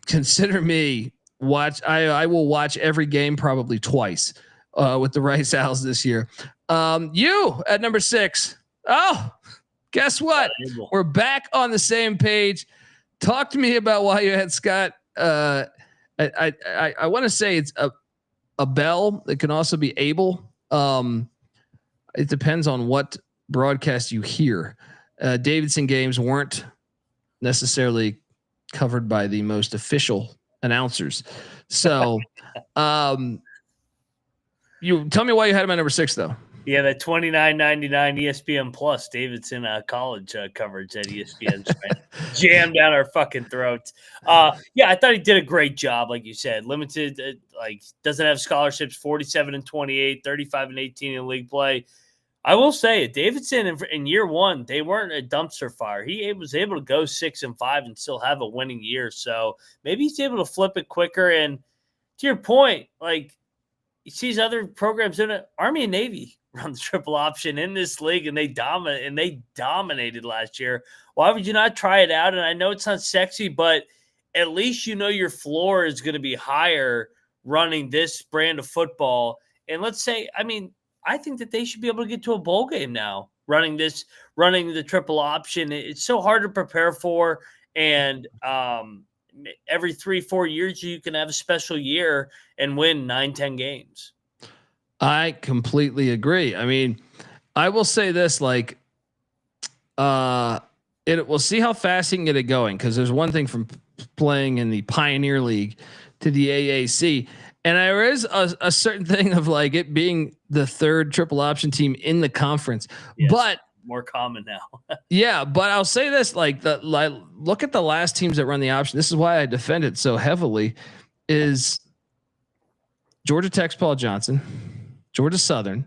consider me watch. I will watch every game probably twice with the Rice Owls this year. You at number 6. Oh, guess what? We're back on the same page. Talk to me about why you had Scott. I want to say it's a Bell that can also be Abel. it depends on what broadcast you hear. Davidson games weren't necessarily covered by the most official announcers. So, you tell me why you had him at number 6 though. Yeah, the $29.99 ESPN Plus Davidson college coverage that ESPN jammed down our fucking throats. Yeah, I thought he did a great job, like you said. Limited, doesn't have scholarships. 47-28, 35-18 in league play. I will say it. Davidson in year one, they weren't a dumpster fire. He was able to go 6-5 and still have a winning year. So maybe he's able to flip it quicker. And to your point, like he sees other programs in it, Army and Navy run the triple option in this league, and they dominated last year. Why would you not try it out? And I know it's not sexy, but at least you know your floor is going to be higher running this brand of football. And let's say, I think that they should be able to get to a bowl game now, running the triple option. It's so hard to prepare for, and every 3-4 years you can have a special year and win 9-10 games. I completely agree. I will say this, we'll see how fast he can get it going. Cause there's one thing from playing in the Pioneer League to the AAC. And there is a certain thing of like it being the third triple option team in the conference, yes, but more common now. Yeah. But I'll say this, look at the last teams that run the option. This is why I defend it so heavily is Georgia Tech's Paul Johnson, Georgia Southern,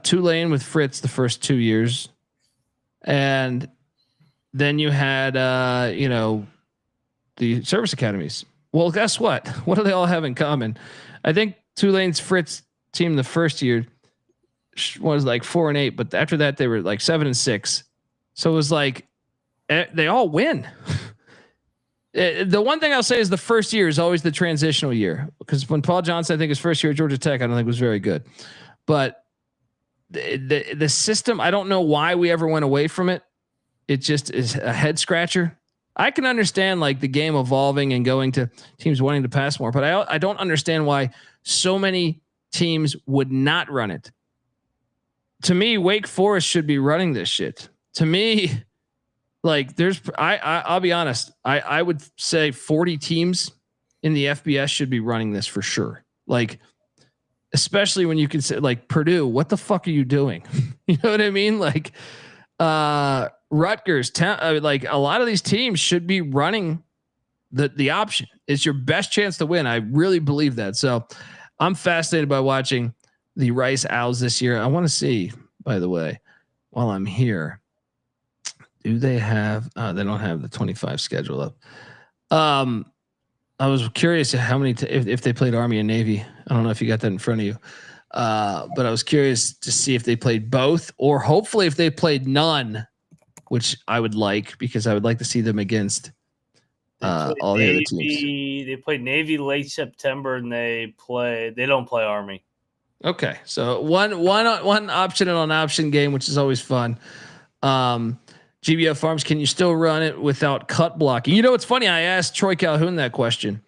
Tulane with Fritz the first 2 years. And then you had, the service academies. Well, guess what? What do they all have in common? I think Tulane's Fritz team the first year was like 4-8, but after that they were like 7-6. So it was like they all win. The one thing I'll say is the first year is always the transitional year, because when Paul Johnson, I think his first year at Georgia Tech, I don't think was very good, but the system, I don't know why we ever went away from it. It just is a head scratcher. I can understand like the game evolving and going to teams wanting to pass more, but I don't understand why so many teams would not run it. To me, Wake Forest should be running this shit. To me, like I'll be honest. I would say 40 teams in the FBS should be running this for sure. Like, especially when you can say like Purdue, what the fuck are you doing? You know what I mean? Like, Rutgers, like a lot of these teams should be running the option. It's your best chance to win. I really believe that. So I'm fascinated by watching the Rice Owls this year. I want to see, by the way, while I'm here, do they have, they don't have the 25 schedule up. I was curious how many, if they played Army and Navy. I don't know if you got that in front of you. But I was curious to see if they played both, or hopefully if they played none, which I would like, because I would like to see them against all the other teams. They played Navy late September, and they don't play Army. Okay, so one option and an option game, which is always fun. GBF Farms, can you still run it without cut blocking? You know, it's funny. I asked Troy Calhoun that question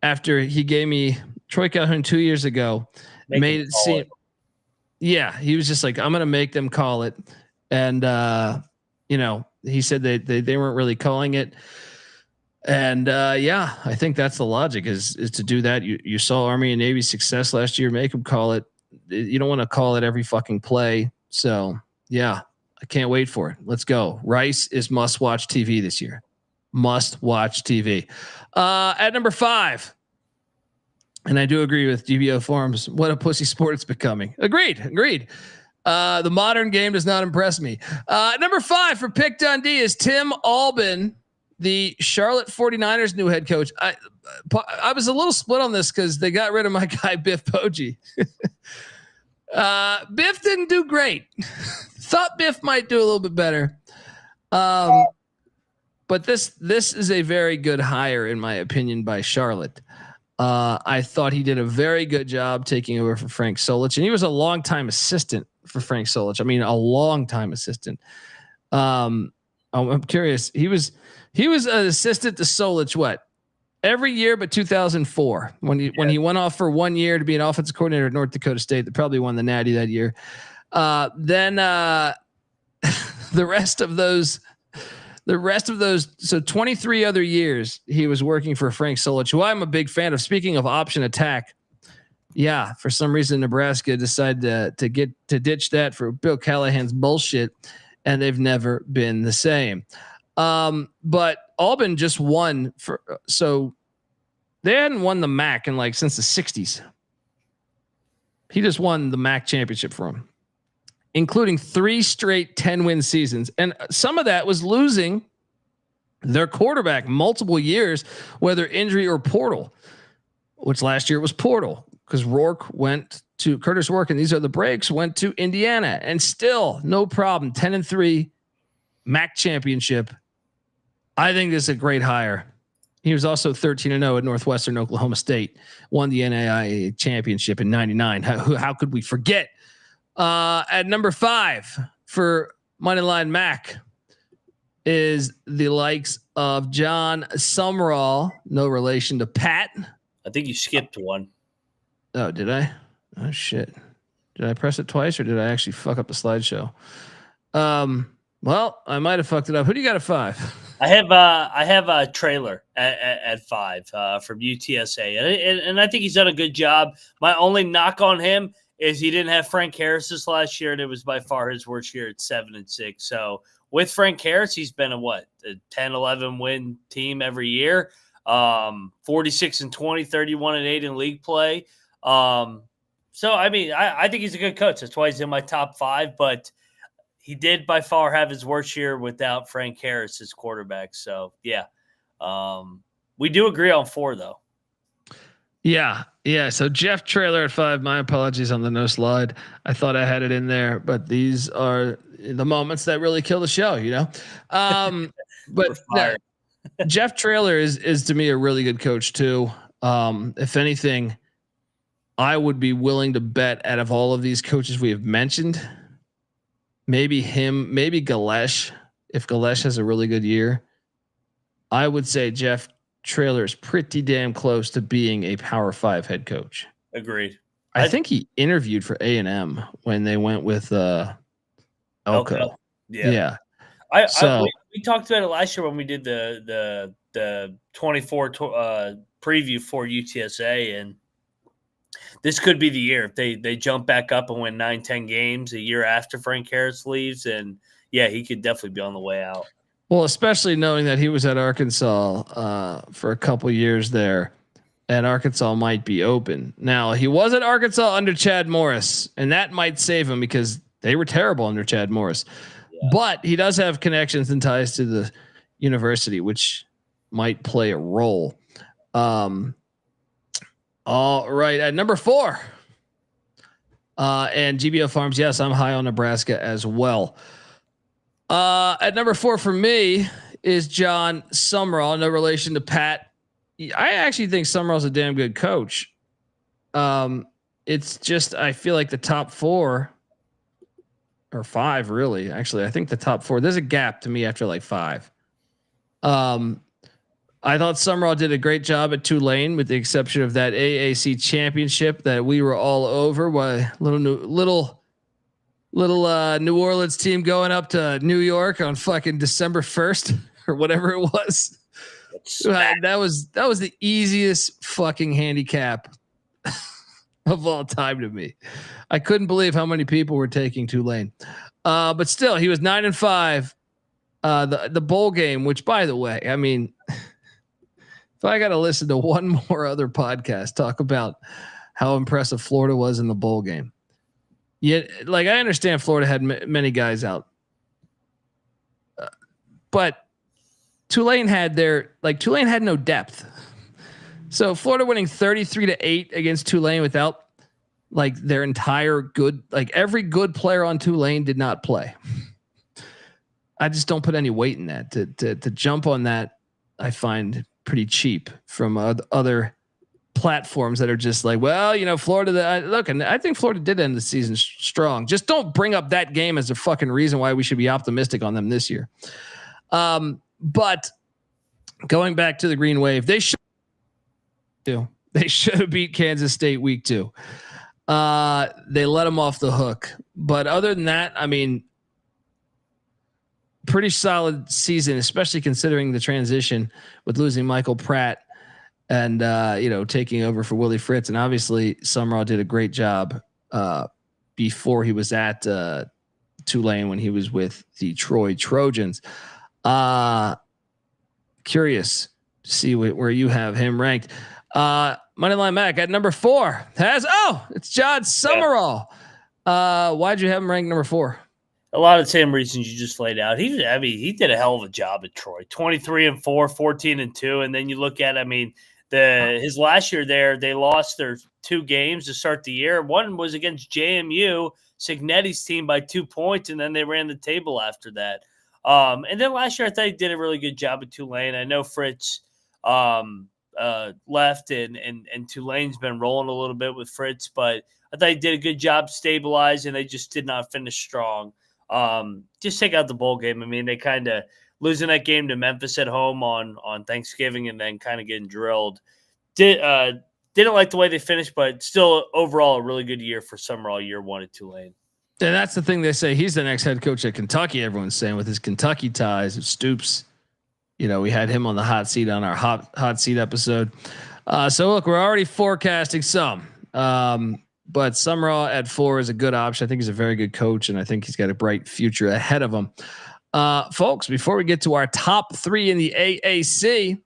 after he gave me Troy Calhoun 2 years ago. Made it seem, yeah, he was just like, I'm going to make them call it. And, he said they weren't really calling it. And, yeah, I think that's the logic is to do that. You saw Army and Navy success last year, make them call it. You don't want to call it every fucking play. So yeah, I can't wait for it. Let's go. Rice is must watch TV this year. Must watch TV. At number 5. And I do agree with GBO Farms. What a pussy sport it's becoming. Agreed. The modern game does not impress me. Number 5 for Pick Dundee is Tim Albin, the Charlotte 49ers new head coach. I was a little split on this because they got rid of my guy Biff Poggi. Biff didn't do great. Thought Biff might do a little bit better. But this is a very good hire in my opinion by Charlotte. I thought he did a very good job taking over for Frank Solich, and he was a longtime assistant for Frank Solich. I mean, a longtime assistant. I'm curious. He was an assistant to Solich, what, every year but 2004 when he went off for 1 year to be an offensive coordinator at North Dakota State. They probably won the Natty that year. Then the rest of those, so 23 other years he was working for Frank Solich, who I'm a big fan of. Speaking of option attack, yeah, for some reason Nebraska decided to ditch that for Bill Callahan's bullshit, and they've never been the same. But Auburn just won so they hadn't won the MAC in since the 60s. He just won the MAC championship for him, including 3 straight 10-win seasons. And some of that was losing their quarterback multiple years, whether injury or portal, which last year was portal because Curtis Rourke and these are the breaks went to Indiana, and still no problem. 10-3 MAC championship. I think this is a great hire. He was also 13-0 at Northwestern Oklahoma State, won the NAIA championship in '99. How could we forget? At number 5 for Moneyline MAC is the likes of John Sumrall, no relation to Pat. I think you skipped one. Oh, did I? Oh shit. Did I press it twice or did I actually fuck up the slideshow? Well, I might have fucked it up. Who do you got at 5? I have a trailer at 5 from UTSA, and I think he's done a good job. My only knock on him is he didn't have Frank Harris this last year, and it was by far his worst year at 7-6. So with Frank Harris, he's been a 10-11 win team every year, 46-20, 31-8 in league play. So I mean, I think he's a good coach. That's why he's in my top 5, but he did by far have his worst year without Frank Harris as quarterback. So yeah, we do agree on 4 though. Yeah. So Jeff Trailer at 5. My apologies on the no slide. I thought I had it in there, but these are the moments that really kill the show, But Jeff Trailer is to me a really good coach too. If anything, I would be willing to bet out of all of these coaches we have mentioned, maybe Galesh. If Galesh has a really good year, I would say Jeff Trailer is pretty damn close to being a Power 5 head coach. Agreed. I think he interviewed for A&M when they went with Elko. Yeah. We talked about it last year when we did the 24 preview for UTSA, and this could be the year if they jump back up and win 9-10 games a year after Frank Harris leaves. And yeah, he could definitely be on the way out. Well, especially knowing that he was at Arkansas for a couple years there, and Arkansas might be open. Now, he was at Arkansas under Chad Morris, and that might save him because they were terrible under Chad Morris. Yeah. But he does have connections and ties to the university, which might play a role. All right, at number 4, and GBO Farms. Yes, I'm high on Nebraska as well. At number 4 for me is John Sumrall, no relation to Pat. I actually think Sumrall's a damn good coach. It's just I feel like the top 4 or 5, really. Actually, I think the top 4. There's a gap to me after like 5. I thought Sumrall did a great job at Tulane, with the exception of that AAC championship that we were all over. Why little New Orleans team going up to New York on fucking December 1st or whatever it was. That was the easiest fucking handicap of all time to me. I couldn't believe how many people were taking Tulane. But still, he was 9-5. The bowl game, which by the way, I mean, if I got to listen to one more other podcast talk about how impressive Florida was in the bowl game. Yeah, like I understand Florida had many guys out, but Tulane had no depth. So Florida winning 33-8 against Tulane without like their entire good, like every good player on Tulane did not play. I just don't put any weight in that. To jump on that, I find pretty cheap from other platforms that are just like, well, Florida. Look, and I think Florida did end the season strong. Just don't bring up that game as a fucking reason why we should be optimistic on them this year. But going back to the Green Wave, they should They should have beat Kansas State week 2. They let them off the hook. But other than that, I mean, pretty solid season, especially considering the transition with losing Michael Pratt and taking over for Willie Fritz. And obviously Summerall did a great job before he was at Tulane when he was with the Troy Trojans. Curious to see where you have him ranked. Moneyline Mac at number 4 it's John Summerall. Why'd you have him ranked number 4? A lot of the same reasons you just laid out. He did a hell of a job at Troy. 23-4, 14-2, and then you look at, his last year there, they lost their 2 games to start the year. One was against JMU, Signetti's team, by 2 points, and then they ran the table after that. And then last year, I thought he did a really good job at Tulane. I know Fritz left, and Tulane's been rolling a little bit with Fritz, but I thought he did a good job stabilizing. They just did not finish strong. Just take out the bowl game. I mean, they kind of losing that game to Memphis at home on Thanksgiving and then kind of getting drilled. Didn't like the way they finished, but still overall a really good year for Summerall year 1 at Tulane. And that's the thing they say. He's the next head coach at Kentucky. Everyone's saying with his Kentucky ties. Stoops, we had him on the hot seat on our hot seat episode. So look, we're already forecasting some. But Summerall at 4 is a good option. I think he's a very good coach, and I think he's got a bright future ahead of him. Folks, before we get to our top 3 in the AAC,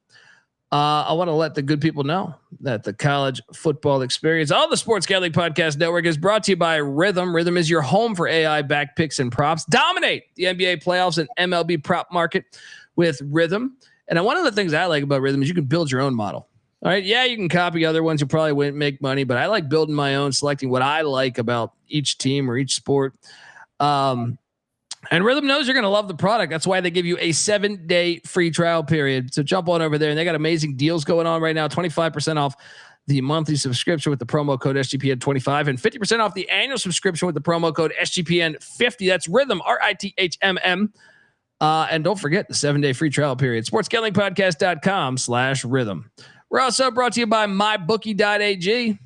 I want to let the good people know that the college football experience on the Sports Gambling Podcast Network is brought to you by Rhythm. Rhythm is your home for AI back picks and props. Dominate the NBA playoffs and MLB prop market with Rhythm. And one of the things I like about Rhythm is you can build your own model. All right. Yeah, you can copy other ones. You probably wouldn't make money, but I like building my own, selecting what I like about each team or each sport. And Rhythm knows you're going to love the product. That's why they give you a 7-day free trial period. So jump on over there, and they got amazing deals going on right now. 25% off the monthly subscription with the promo code SGPN25 and 50% off the annual subscription with the promo code SGPN50. That's Rhythm, RITHMM. And don't forget the 7-day free trial period. SportsGamblingPodcast.com/rhythm. We're also brought to you by MyBookie.ag.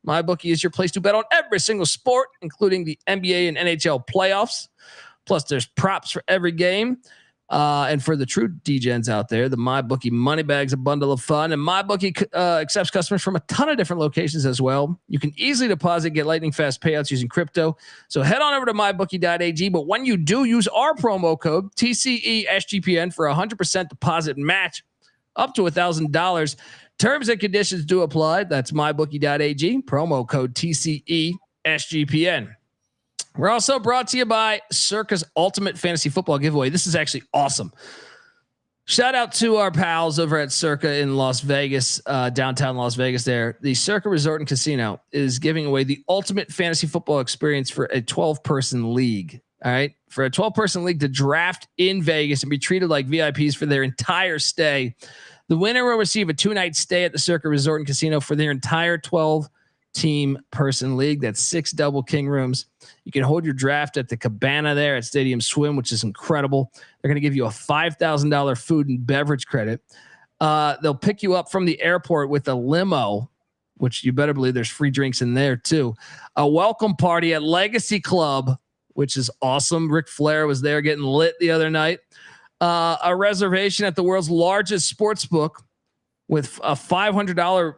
MyBookie is your place to bet on every single sport, including the NBA and NHL playoffs. Plus, there's props for every game. And for the true DGens out there, the MyBookie Money Bag's a bundle of fun. And MyBookie accepts customers from a ton of different locations as well. You can easily deposit, get lightning fast payouts using crypto. So head on over to MyBookie.ag. But when you do, use our promo code TCESGPN for a 100% deposit match up to $1,000. Terms and conditions do apply. That's MyBookie.ag. Promo code TCESGPN. We're also brought to you by Circa's Ultimate Fantasy Football Giveaway. This is actually awesome. Shout out to our pals over at Circa in Las Vegas, downtown Las Vegas there. The Circa Resort and Casino is giving away the ultimate fantasy football experience for a 12-person league. All right. For a 12-person league to draft in Vegas and be treated like VIPs for their entire stay. The winner will receive a 2-night stay at the Circa Resort and Casino for their entire 12-team person league. That's 6 double king rooms. You can hold your draft at the cabana there at Stadium Swim, which is incredible. They're going to give you a $5,000 food and beverage credit. They'll pick you up from the airport with a limo, which you better believe there's free drinks in there too. A welcome party at Legacy Club, which is awesome. Ric Flair was there getting lit the other night. A reservation at the world's largest sports book with a $500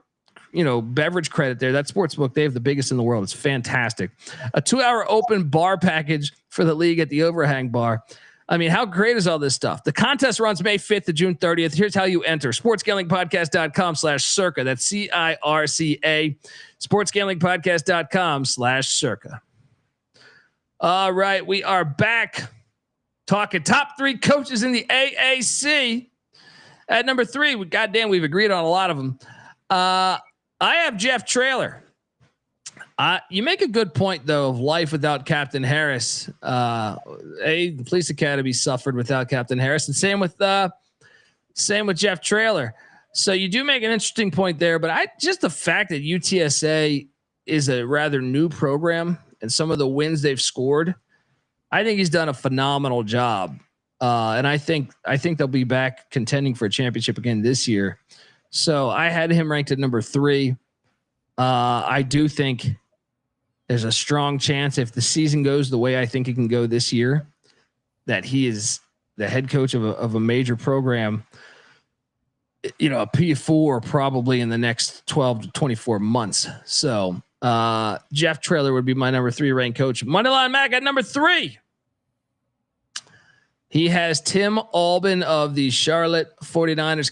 beverage credit there. That sports book, they have the biggest in the world. It's fantastic. A 2-hour open bar package for the league at the Overhang Bar. I mean, how great is all this stuff? The contest runs May 5th to June 30th. Here's how you enter. SportsGamblingPodcast.com/circa. That's CIRCA. SportsGamblingPodcast.com/circa. All right. We are back talking top 3 coaches in the AAC. At number 3, we've agreed on a lot of them. I have Jeff Traylor. You make a good point though of life without Captain Harris. The police academy suffered without Captain Harris, and same with Jeff Traylor. So you do make an interesting point there, but just the fact that UTSA is a rather new program and some of the wins they've scored, I think he's done a phenomenal job. And I think they'll be back contending for a championship again this year. So I had him ranked at number 3. I do think there's a strong chance if the season goes the way I think it can go this year, that he is the head coach of a major program, a P4 probably in the next 12 to 24 months. So Jeff Traylor would be my number 3 ranked coach. Moneyline Mac at number 3. He has Tim Albin of the Charlotte 49ers.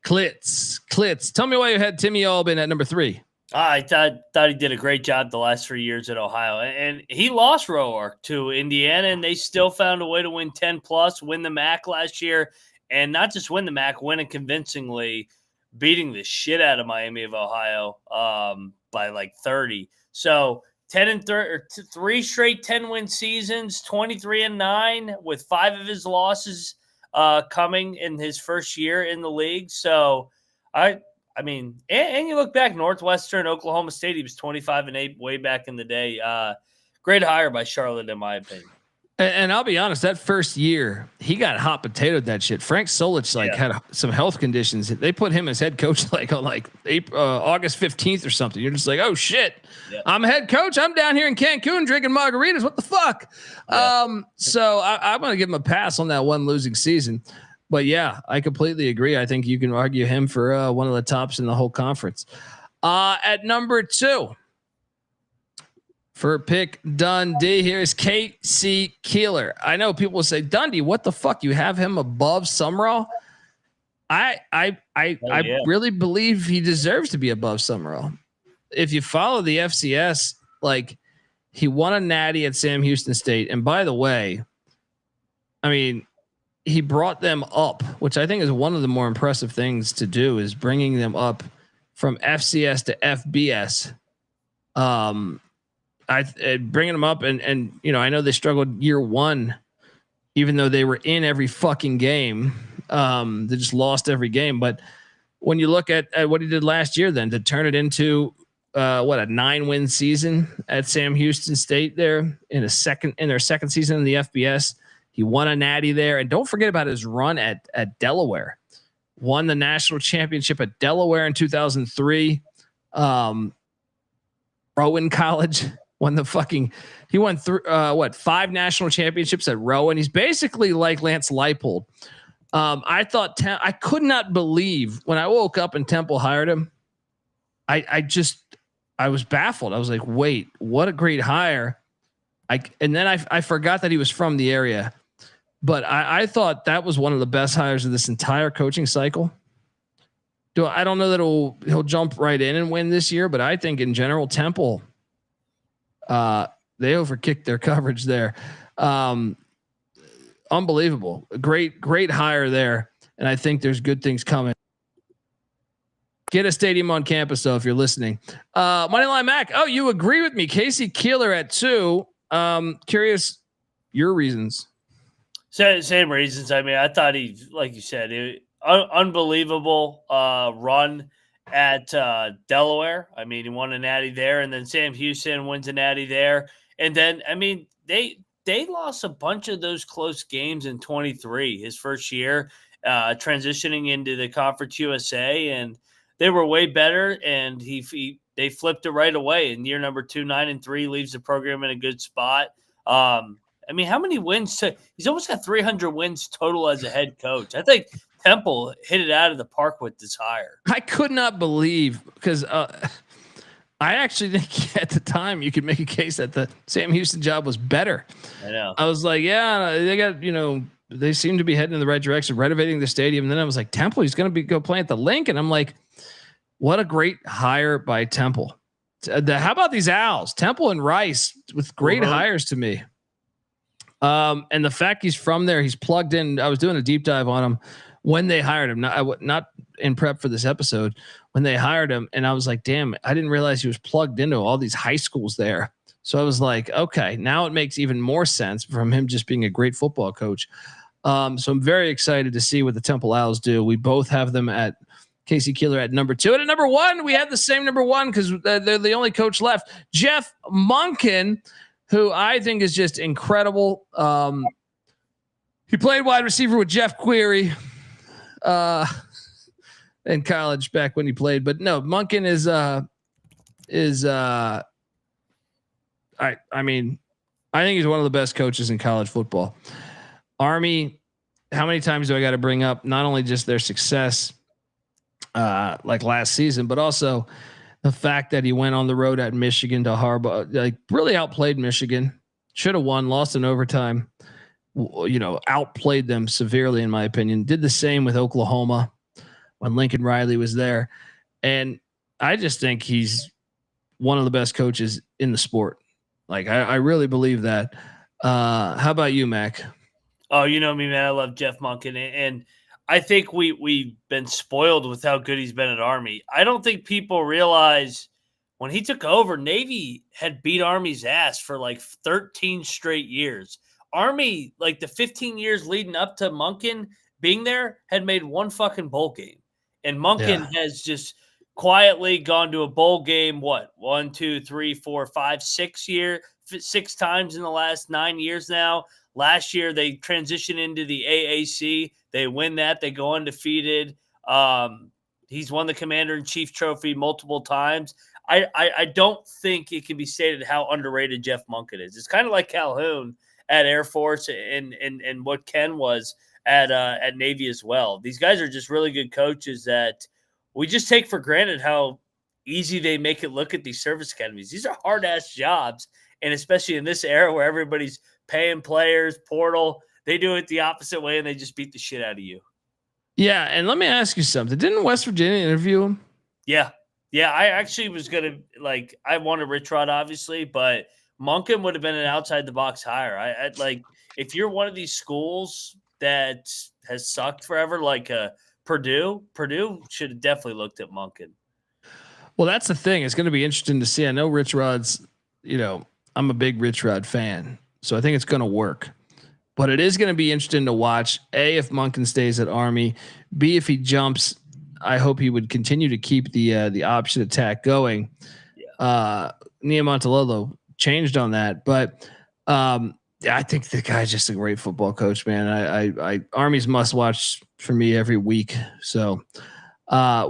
Clits. Tell me why you had Timmy Albin at number 3. I thought he did a great job the last 3 years at Ohio. And he lost Roark to Indiana, and they still found a way to win 10+, win the MAC last year, and not just win the MAC, win it convincingly, beating the shit out of Miami of Ohio by like 30. So 3 straight 10-win seasons, 23-9, with 5 of his losses coming in his first year in the league. So I mean, and you look back, Northwestern, Oklahoma State, he was 25-8 way back in the day. Great hire by Charlotte, in my opinion. And I'll be honest, that first year he got hot potatoed that shit. Frank Solich had some health conditions. They put him as head coach on August 15th or something. You're just like, oh shit, I'm head coach. I'm down here in Cancun drinking margaritas. What the fuck? Yeah. So I'm going to give him a pass on that one losing season. But yeah, I completely agree. I think you can argue him for one of the tops in the whole conference. At number 2. For pick Dundee, here's Casey Keeler. I know people will say, Dundee, what the fuck? You have him above Summerall? I really believe he deserves to be above Summerall. If you follow the FCS, he won a natty at Sam Houston State. And by the way, I mean, he brought them up, which I think is one of the more impressive things to do, is bringing them up from FCS to FBS. Bringing them up and I know they struggled year 1, even though they were in every fucking game. They just lost every game. But when you look at what he did last year, then to turn it into a 9-win season at Sam Houston State there in their second season in the FBS, he won a natty there. And don't forget about his run at Delaware. Won the national championship at Delaware in 2003. Rowan College. He won 5 national championships at Rowan. He's basically like Lance Leipold. I thought I could not believe when I woke up and Temple hired him. I was baffled. I was like, wait, what a great hire. And then I forgot that he was from the area, but I thought that was one of the best hires of this entire coaching cycle. I don't know that he'll jump right in and win this year, but I think in general, Temple, they overkicked their coverage there. Unbelievable. Great hire there. And I think there's good things coming. Get a stadium on campus, though, if you're listening. Moneyline Mac. Oh, you agree with me. Casey Keeler at 2. Curious your reasons. Same reasons. I mean, I thought he, like you said, unbelievable run at Delaware. I mean, he won a natty there, and then Sam Houston wins a natty there. And then, I mean, they lost a bunch of those close games in 23, his first year, transitioning into the Conference USA, and they were way better, and they flipped it right away. In year number 2, 9-3, leaves the program in a good spot. I mean, how many wins? He's almost got 300 wins total as a head coach. I think Temple hit it out of the park with this hire. I could not believe, because I actually think at the time you could make a case that the Sam Houston job was better. I know. I was like, yeah, they got, they seem to be heading in the right direction, renovating the stadium. And then I was like, Temple, he's going to go play at the Link. And I'm like, what a great hire by Temple. How about these Owls? Temple and Rice with great hires to me. And the fact he's from there, he's plugged in. I was doing a deep dive on him when they hired him, not in prep for this episode, when they hired him. And I was like, damn, I didn't realize he was plugged into all these high schools there. So I was like, okay, now it makes even more sense from him just being a great football coach. So I'm very excited to see what the Temple Owls do. We both have them at Casey Keeler at number 2. And at number 1, we have the same number 1 because they're the only coach left. Jeff Monken, who I think is just incredible. He played wide receiver with Jeff Query. in college back when he played. But no, Monken is I mean, I think he's one of the best coaches in college football. Army, how many times do I got to bring up not only just their success like last season, but also the fact that he went on the road at Michigan to Harbaugh, like really outplayed Michigan, should have won, lost in overtime, outplayed them severely in my opinion. Did the same with Oklahoma when Lincoln Riley was there. And I just think he's one of the best coaches in the sport. Like I really believe that. How about you, Mac? Oh, you know me, man. I love Jeff Monken, and I think we've been spoiled with how good he's been at Army. I don't think people realize when he took over, Navy had beat Army's ass for like 13 straight years. Army, like the 15 years leading up to Monken being there, had made one fucking bowl game, and Monken has just quietly gone to a bowl game. What 1, 2, 3, 4, 5, 6 times in the last 9 years now. Last year, they transition into the AAC. They win that. They go undefeated. He's won the Commander-in-Chief trophy multiple times. I don't think it can be stated how underrated Jeff Monken is. It's kind of like Calhoun at Air Force and what Ken was at Navy as well. These guys are just really good coaches that we just take for granted how easy they make it look at these service academies. These are hard-ass jobs, and especially in this era where everybody's paying players, portal, they do it the opposite way and they just beat the shit out of you. Yeah, and let me ask you something. Didn't West Virginia interview him? Yeah. I actually was gonna I wanted Rich Rod obviously, but Monken would have been an outside the box hire. I like if you're one of these schools that has sucked forever, like Purdue should have definitely looked at Monken. Well, that's the thing. It's going to be interesting to see. I know Rich Rod's, I'm a big Rich Rod fan, so I think it's going to work. But it is going to be interesting to watch. A, if Monken stays at Army. B, if he jumps, I hope he would continue to keep the option attack going. Yeah. Nia Montalolo changed on that, but I think the guy's just a great football coach, man. I Army's must watch for me every week. So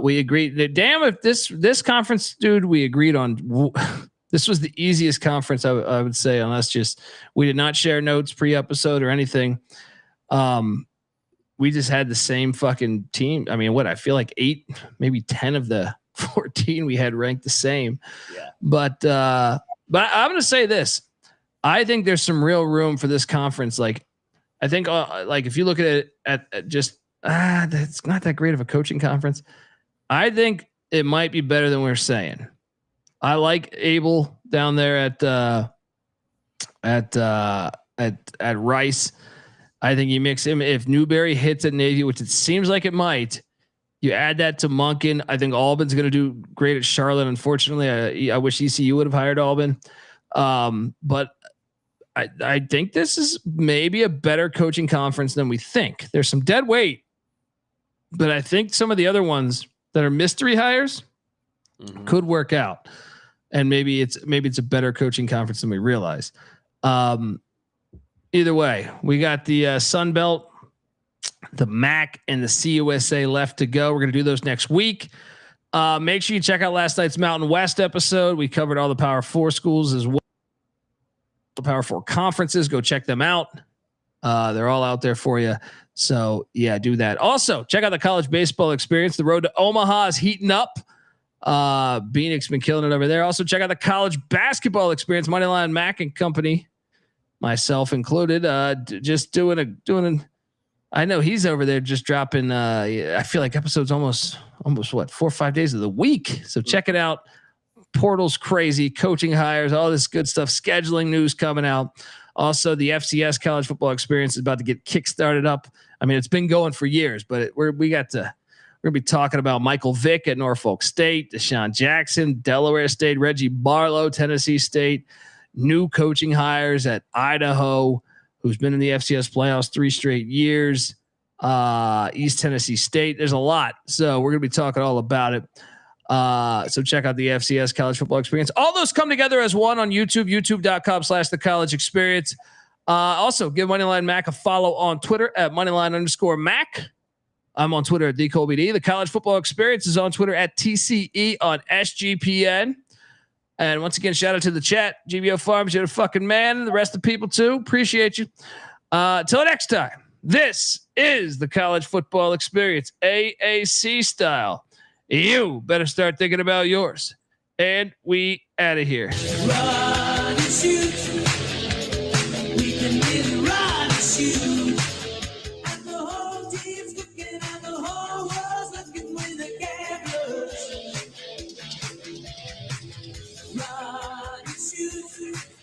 we agreed. Damn, if this conference, dude, we agreed on. This was the easiest conference I would say, unless just we did not share notes pre-episode or anything. We just had the same fucking team. I mean, I feel like 8, maybe 10 of the 14 we had ranked the same. Yeah. But I'm going to say this. I think there's some real room for this conference. Like, I think if you look at it at just it's not that great of a coaching conference. I think it might be better than we're saying. I like Abel down there at Rice. I think you mix him. If Newberry hits at Navy, which it seems like it might, you add that to Monken. I think Albin's going to do great at Charlotte. Unfortunately, I wish ECU would have hired Albin. But I think this is maybe a better coaching conference than we think. There's some dead weight, but I think some of the other ones that are mystery hires could work out. And maybe it's a better coaching conference than we realize. Either way, we got the Sun Belt, the MAC, and the CUSA left to go. We're going to do those next week. Make sure you check out last night's Mountain West episode. We covered all the Power 4 schools as well. The Power 4 conferences. Go check them out. They're all out there for you. So yeah, do that. Also, check out the college baseball experience. The road to Omaha is heating up. Phoenix been killing it over there. Also, check out the college basketball experience. Moneyline Mac and company, myself included. Just doing. I know he's over there just dropping. I feel like episodes almost what 4 or 5 days of the week. So check it out. Portal's crazy, coaching hires, all this good stuff. Scheduling news coming out. Also, the FCS college football experience is about to get kickstarted up. I mean, it's been going for years, but we're going to be talking about Michael Vick at Norfolk State, Deshaun Jackson, Delaware State, Reggie Barlow, Tennessee State, new coaching hires at Idaho, who's been in the FCS playoffs 3 straight years, East Tennessee State. There's a lot. So we're going to be talking all about it. So check out the FCS college football experience. All those come together as one on YouTube, youtube.com/the college experience. Also give Moneyline Mac a follow on Twitter at Moneyline_Mac. I'm on Twitter at DColbyD. The College Football Experience is on Twitter at TCE on SGPN. And once again, shout out to the chat. GBO Farms, you're the fucking man. And the rest of the people too. Appreciate you. Till next time, this is the College Football Experience, AAC style. You better start thinking about yours. And we out of here. Run and shoot. We can really run and shoot. And the whole team's looking and the whole world's looking with the cameras. Run and shoot.